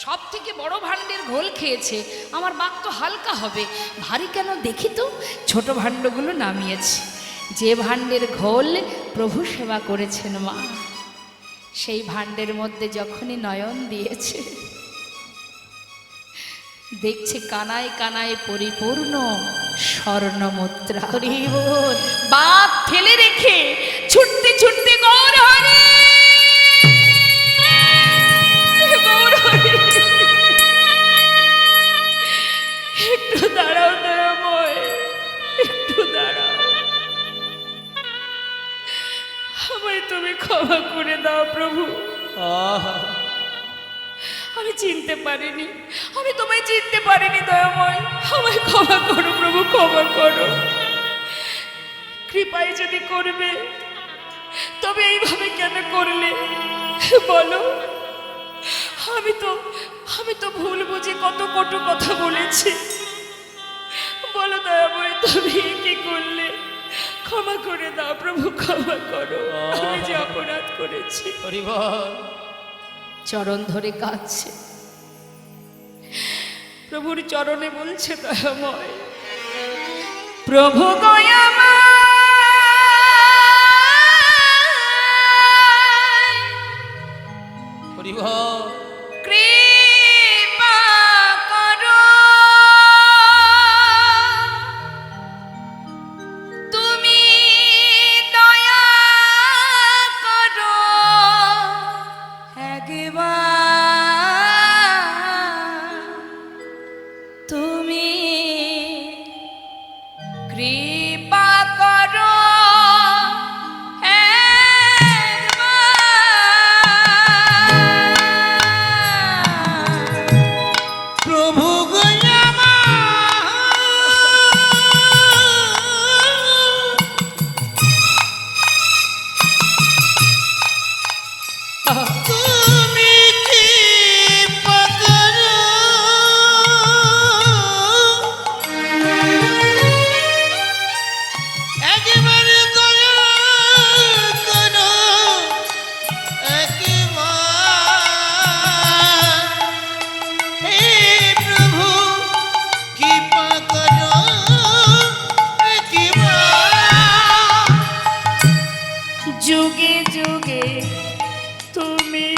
সব থেকে বড় ভাণ্ডের ঘোল খেয়েছে, আমার বাঘ তো হালকা হবে, ভারী কেন দেখি তো। ছোট ভাণ্ডগুলো নামিয়েছে, যে ভাণ্ডের ঘোল প্রভু সেবা করেছেন মা, সেই ভাণ্ডের মধ্যে যখনই নয়ন দিয়েছে, দেখছে কানায় কানায় পরিপূর্ণ স্বর্ণ মুদ্রা। বাঘ ফেলে রেখে ছুটতে ছুটতে গৌর হরি, গৌর হরি, একটু দাঁড়াও দয়াময়, একটু দাঁড়াও, আমায় তুমি ক্ষমা করে দাও প্রভু। আহা, আমি চিনতে পারিনি, আমি তোমায় চিনতে পারিনি দয়াময়, আমায় ক্ষমা করো প্রভু, ক্ষমা করো। কৃপায় যদি করবে, তবে এইভাবে কেন করলে বলো? আমি তো ভুল বুঝে কত কটু কথা বলেছি, বলো দয়াময়, তুমি কি করলে? ক্ষমা করে দাও প্রভু, ক্ষমা করো, আমি যে অপরাধ করেছি। হরি বল। চরণ ধরে কাঁদছে, প্রভুর চরণে বলছে দয়াময়, প্রভু দয়াময়, হরি বল। কৃপা করো, তুমি দয়া করো, একবার তুমি কৃপা করো, প্রভু গয়ামা, তুমি কি পাগল, একবার দয়া করো, একবার হে প্রভু কৃপা করো, একবার যুগে যুগে তুমি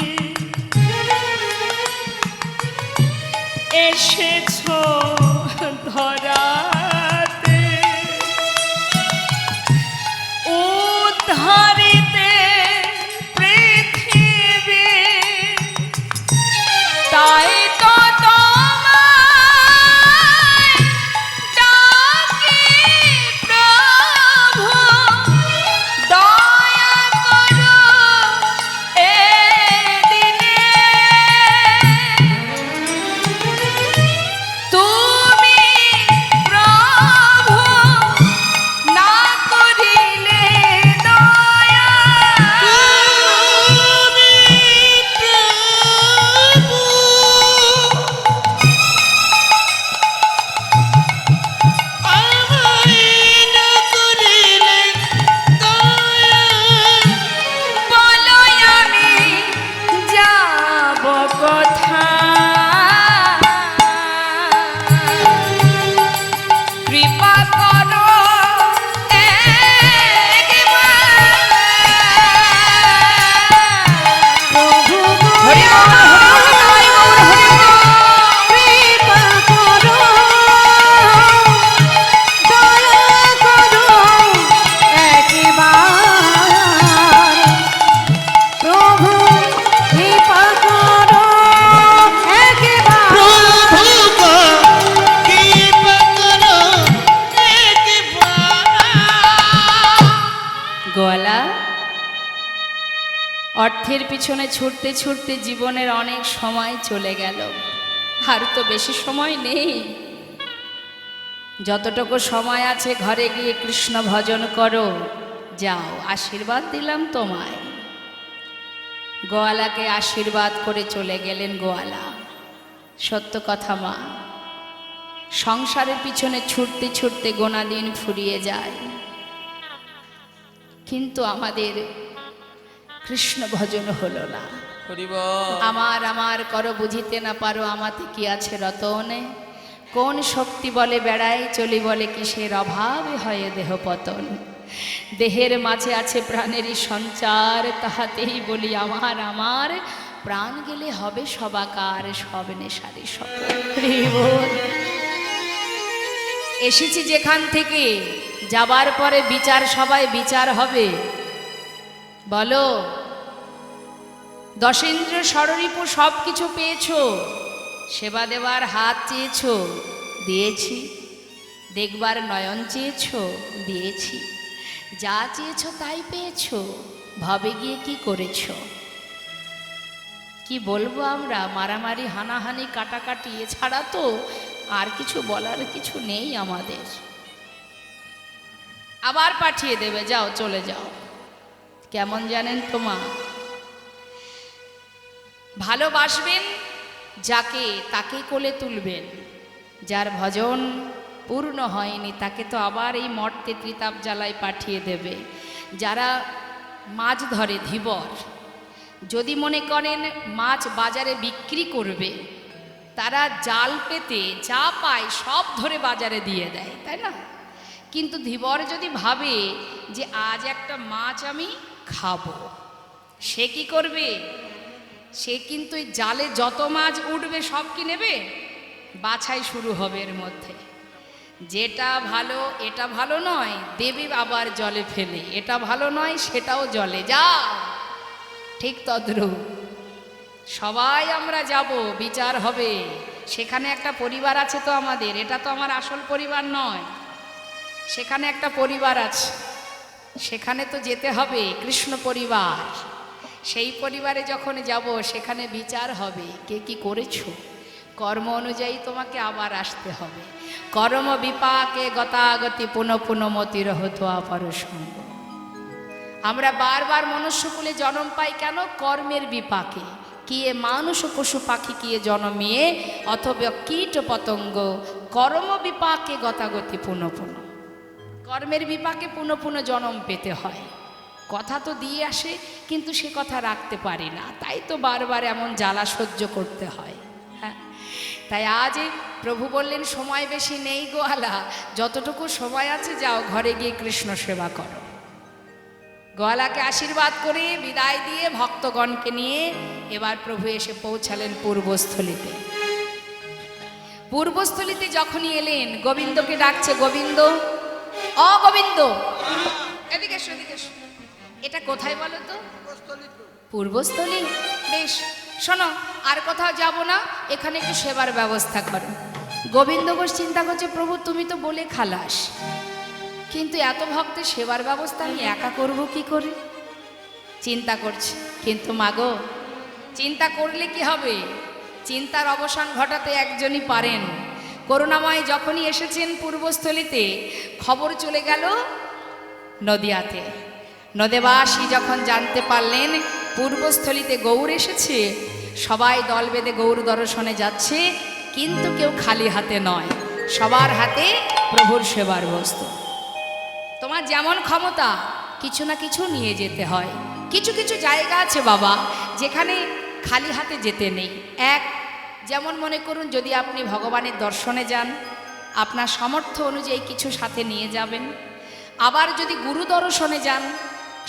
এসেছো ধরাতে, উদ্ধারিতে পৃথিবী, তাই তো তোমায় ডাকি প্রভু, দয়া করো এ দিনে, তুমি পথের পিছনে ছুটতে ছুটতে জীবনের অনেক সময় চলে গেল, আর তো বেশি সময় নেই। যতটুকু সময় আছে ঘরে গিয়ে কৃষ্ণ ভজন করো, যাও, আশীর্বাদ দিলাম তোমায়। গোয়ালাকে আশীর্বাদ করে চলে গেলেন গোয়ালা। সত্য কথা মা, সংসারের পিছনে ছুটতে ছুটতে গোনা দিন ফুরিয়ে যায়, কিন্তু আমাদের কৃষ্ণ ভজন হলো না। আমার আমার করো বুঝিতে না পারো, আমাতে কি আছে রতনে, কোন শক্তি বলে বেড়াই চলি, বলে কিসের অভাবে হয় দেহ পতন। দেহের মাঝে আছে প্রাণেরই সঞ্চার, তাহাতেই বলি আমার আমার, প্রাণ গেলে হবে সবাকার, সব নেশারি সফল। এসেছি যেখান থেকে, যাবার পরে বিচার সবাই বিচার হবে। বলো, দশেন্দ্র ষড়রিপু সব কিছু পেয়েছো, সেবা দেবার হাত চেয়েছো, দিয়েছি। দেখবার নয়ন চেয়েছো, দিয়েছি। যা চেয়েছো তাই পেয়েছো, ভবে গিয়ে কি করেছো? কি বলবো আমরা, মারামারি হানাহানি কাটাকাটি এছাড়া তো আর কিছু বলার কিছু নেই আমাদের। আবার পাঠিয়ে দেবে, যাও চলে যাও। কেমন জানেন তো মা, ভালোবাসবেন যাকে তাকে কোলে তুলবেন, যার ভজন পূর্ণ হয়নি তাকে তো আবার এই মর্তে ত্রিতাপ জ্বালায় পাঠিয়ে দেবে। যারা মাছ ধরে ধীবর, যদি মনে করেন মাছ বাজারে বিক্রি করবে, তারা জাল পেতে যা পায় সব ধরে বাজারে দিয়ে দেয়, তাই না? কিন্তু ধীবর যদি ভাবে যে আজ একটা মাছ আমি খাবো, সে কি করবে? সে কিন্তু এই জালে যত মাছ উঠবে সব কি নেবে? বাছাই শুরু হবে এর মধ্যে, যেটা ভালো এটা ভালো নয় দেবে আবার জলে ফেলে, এটা ভালো নয় সেটাও জলে যা। ঠিক তদ্রূপ সবাই আমরা যাব, বিচার হবে, সেখানে একটা পরিবার আছে তো আমাদের, এটা তো আমার আসল পরিবার নয়, সেখানে একটা পরিবার আছে, সেখানে তো যেতে হবে, কৃষ্ণ পরিবার। সেই পরিবারে যখন যাব সেখানে বিচার হবে, কে কি করেছো, কর্ম অনুযায়ী তোমাকে আবার আসতে হবে। কর্ম বিপাকে গতাগতি পুনঃ পুনঃ মতির হতো অপর সঙ্গ। আমরা বারবার মনুষ্যকুলে জন্ম পাই কেন? কর্মের বিপাকে। কিয়ে মানুষ পশু পাখি কিয়ে জন্মিয়ে অথবা কীট পতঙ্গ, কর্ম বিপাকে গতাগতি পুনঃ পুনঃ। কর্মের বিপাকে পুনঃ পুনঃ জন্ম পেতে হয়। কথা তো দিয়ে আসে কিন্তু সে কথা রাখতে পারি না, তাই তো বারবার এমন জ্বালা সহ্য করতে হয়। হ্যাঁ, তাই আজ প্রভু বললেন সময় বেশি নেই গোয়ালা, যতটুকু সময় আছে যাও ঘরে গিয়ে কৃষ্ণ সেবা করো। গোয়ালাকে আশীর্বাদ করে বিদায় দিয়ে ভক্তগণকে নিয়ে এবার প্রভু এসে পৌঁছালেন পূর্বস্থলীতে। পূর্বস্থলীতে যখনই এলেন গোবিন্দকে ডাকছে, গোবিন্দ, অ গোবিন্দ, এদিকে এসো, এদিকে এসো। এটা কোথায় বলো তো? পূর্বস্থলী। বেশ, শোনো, আর কোথাও যাব না, এখানে একটু সেবার ব্যবস্থা করো। গোবিন্দ ঘোষ চিন্তা করছে, প্রভু তুমি তো বলে খালাস, কিন্তু এত ভক্তের সেবার ব্যবস্থা আমি একা করব কি করে? চিন্তা করছে, কিন্তু মাগো চিন্তা করলে কি হবে? চিন্তার অবসান ঘটাতে একজনই পারেন। করুণাময় যখনই এসেছেন পূর্বস্থলীতে, খবর চলে গেল নদিয়াতে। নদেবাসী যখন জানতে পারলেন পূর্বস্থলীতে গৌর এসেছে, সবাই দল বেঁধে গৌর দর্শনে যাচ্ছে, কিন্তু কেউ খালি হাতে নয়, সবার হাতে প্রভুর সেবার বস্তু। তোমার যেমন ক্ষমতা কিছু না কিছু নিয়ে যেতে হয়। কিছু কিছু জায়গা আছে বাবা যেখানে খালি হাতে যেতে নেই। এক, যেমন মনে করুন যদি আপনি ভগবানের দর্শনে যান, আপনার সামর্থ্য অনুযায়ী কিছু সাথে নিয়ে যাবেন। আবার যদি গুরু দর্শনে যান,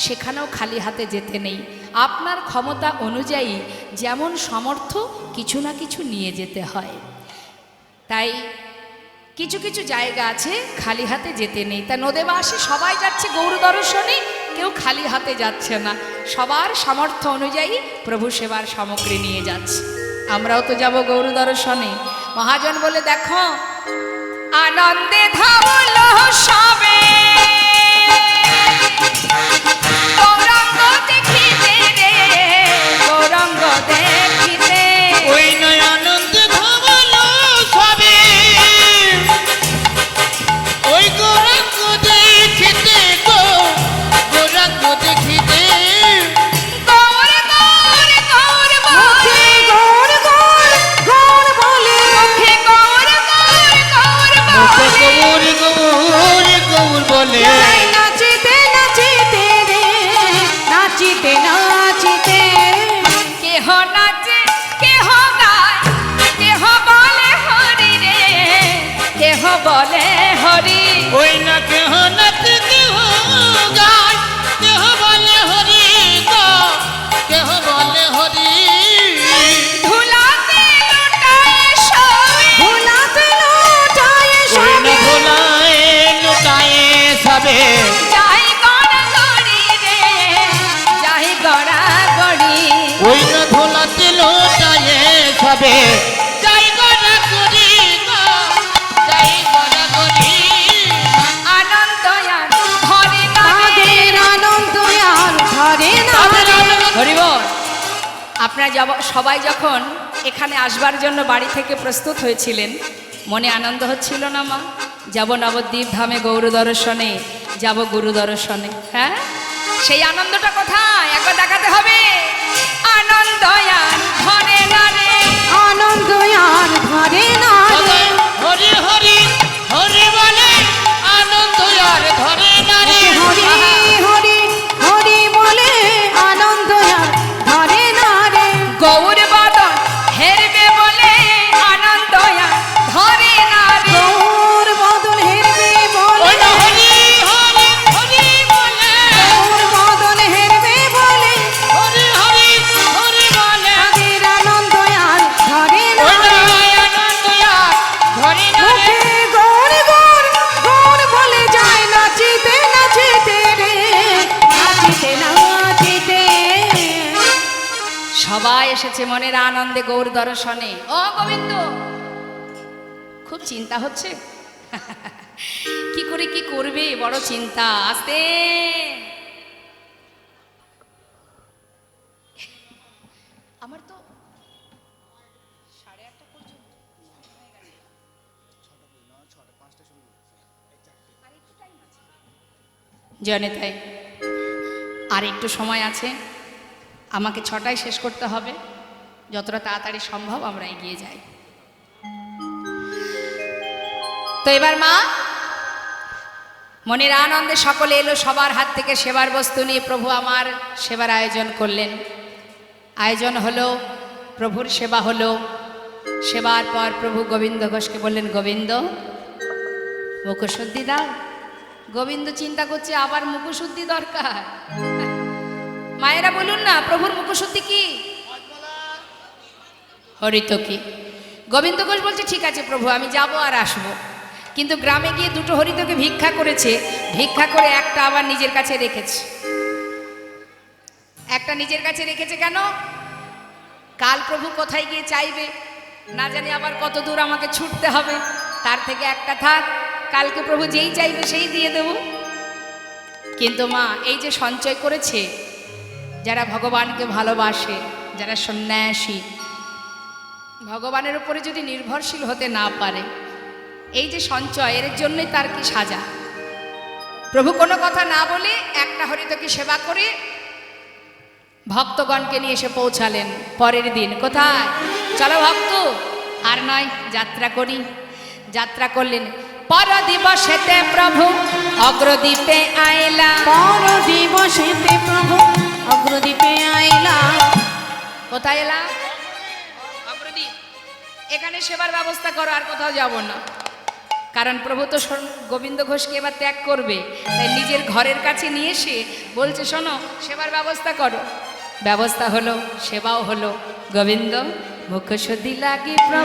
সেখানেও খালি হাতে যেতে নেই, আপনার ক্ষমতা অনুযায়ী যেমন সামর্থ্য কিছু না কিছু নিয়ে যেতে হয়। তাই কিছু কিছু জায়গা আছে খালি হাতে যেতে নেই। তা নদেবাসী সবাই যাচ্ছে গৌর দর্শনে, কেউ খালি হাতে যাচ্ছে না, সবার সামর্থ্য অনুযায়ী প্রভু সেবার সামগ্রী নিয়ে যাচ্ছে। আমরাও তো যাব গৌর দর্শনে। মহাজন বলে, দেখো আনন্দে ধাবল সবে গৌরাঙ্গ দেখিতে রে, আপনারা সবাই যখন এখানে আসবার জন্য বাড়ি থেকে প্রস্তুত হয়েছিলেন, মনে আনন্দ হচ্ছিল না মা? যাব নবদ্বীপ ধামে গৌর দর্শনে, যাব গুরু দর্শনে। হ্যাঁ, সেই আনন্দটা কোথায় একবার দেখাতে হবে। আনন্দ আর ধরে না রে, আনন্দ আর ধরে না রে, হরি হরি হরি বলে আনন্দ আর ধরে না রে। হরি হরি হরি বলে আনন্দ আর ধরে না রে। গৌর বদন হেরবে বলে আনন্দ আর ধরে না রে। গৌর বদন হেরবে বলে, ওই না হরি হরি হরি বলে গৌর বদন হেরবে বলে হরি হরি হরি বলে তাদের আনন্দ আর ধরে না ওই না রে। আনন্দ আর ধরে না রে। মুখে গৌর গৌর গৌর বলে যায় নাচিতে নাচিতে রে, নাচিতে নাচিতে। সবাই এসেছে মনের আনন্দে গৌর দর্শনে। ও গোবিন্দ, খুব চিন্তা হচ্ছে কি করে কি করবে, বড় চিন্তা। আস্তে, আমার তো 8:30 পর্যন্ত জানে, তাই আর একটু সময় আছে। আমাকে 6টায় শেষ করতে হবে, যতটা তাড়াতাড়ি সম্ভব আমরা এগিয়ে যাই। তো এবার মা মনের আনন্দে সকলে এলো, সবার হাত থেকে সেবার বস্তু নিয়ে প্রভু আমার সেবার আয়োজন করলেন। আয়োজন হলো, প্রভুর সেবা হলো। সেবার পর প্রভু গোবিন্দ ঘোষকে বললেন, গোবিন্দ মুখশুদ্ধি দাও। গোবিন্দ চিন্তা করছে আবার মুখশুদ্ধি দরকার। মায়েরা বলুন না, প্রভুর মুখশুদ্ধি কি? হরিত কি? গোবিন্দ ঘোষ বলছে, ঠিক আছে প্রভু, আমি যাব আর আসবো। কিন্তু গ্রামে গিয়ে 2টো হরিতকে ভিক্ষা করেছে, ভিক্ষা করে একটা আবার নিজের কাছে রেখেছে। একটা নিজের কাছে রেখেছে কেন? কাল প্রভু কোথায় গিয়ে চাইবে না জানি, আবার কত দূর আমাকে ছুটতে হবে, তার থেকে একটা থাক, কালকে প্রভু যেই চাইবে সেই দিয়ে দেব। কিন্তু মা এই যে সঞ্চয় করেছে, যারা ভগবানকে ভালোবাসে, যারা সন্ন্যাসী, ভগবানের উপরে যদি নির্ভরশীল হতে না পারে, এই যে সঞ্চয়, এর জন্যই তার কি সাজা। প্রভু কোনো কথা না বলে একটা হরিতকে সেবা করে ভক্তগণকে নিয়ে এসে পৌঁছালেন পরের দিন। কোথায়? চলো ভক্ত, আর নয়, যাত্রা করি। যাত্রা করলেন। পর দিবসেতে প্রভু অগ্রদ্বীপে আইলা, পর দিবসেতে প্রভু অগ্রদ্বীপে আইলা। কোথায় এলাম? অগ্রদ্বীপ। এখানে সেবার ব্যবস্থা করো, আর কোথাও যাব না। কারণ প্রভু তো গোবিন্দ ঘোষকে এবার ত্যাগ করবে, তাই নিজের ঘরের কাছে নিয়ে এসে বলছে, শোনো সেবার ব্যবস্থা করো। ব্যবস্থা হলো, সেবাও হলো। গোবিন্দ মুখশুদ্ধি লাগি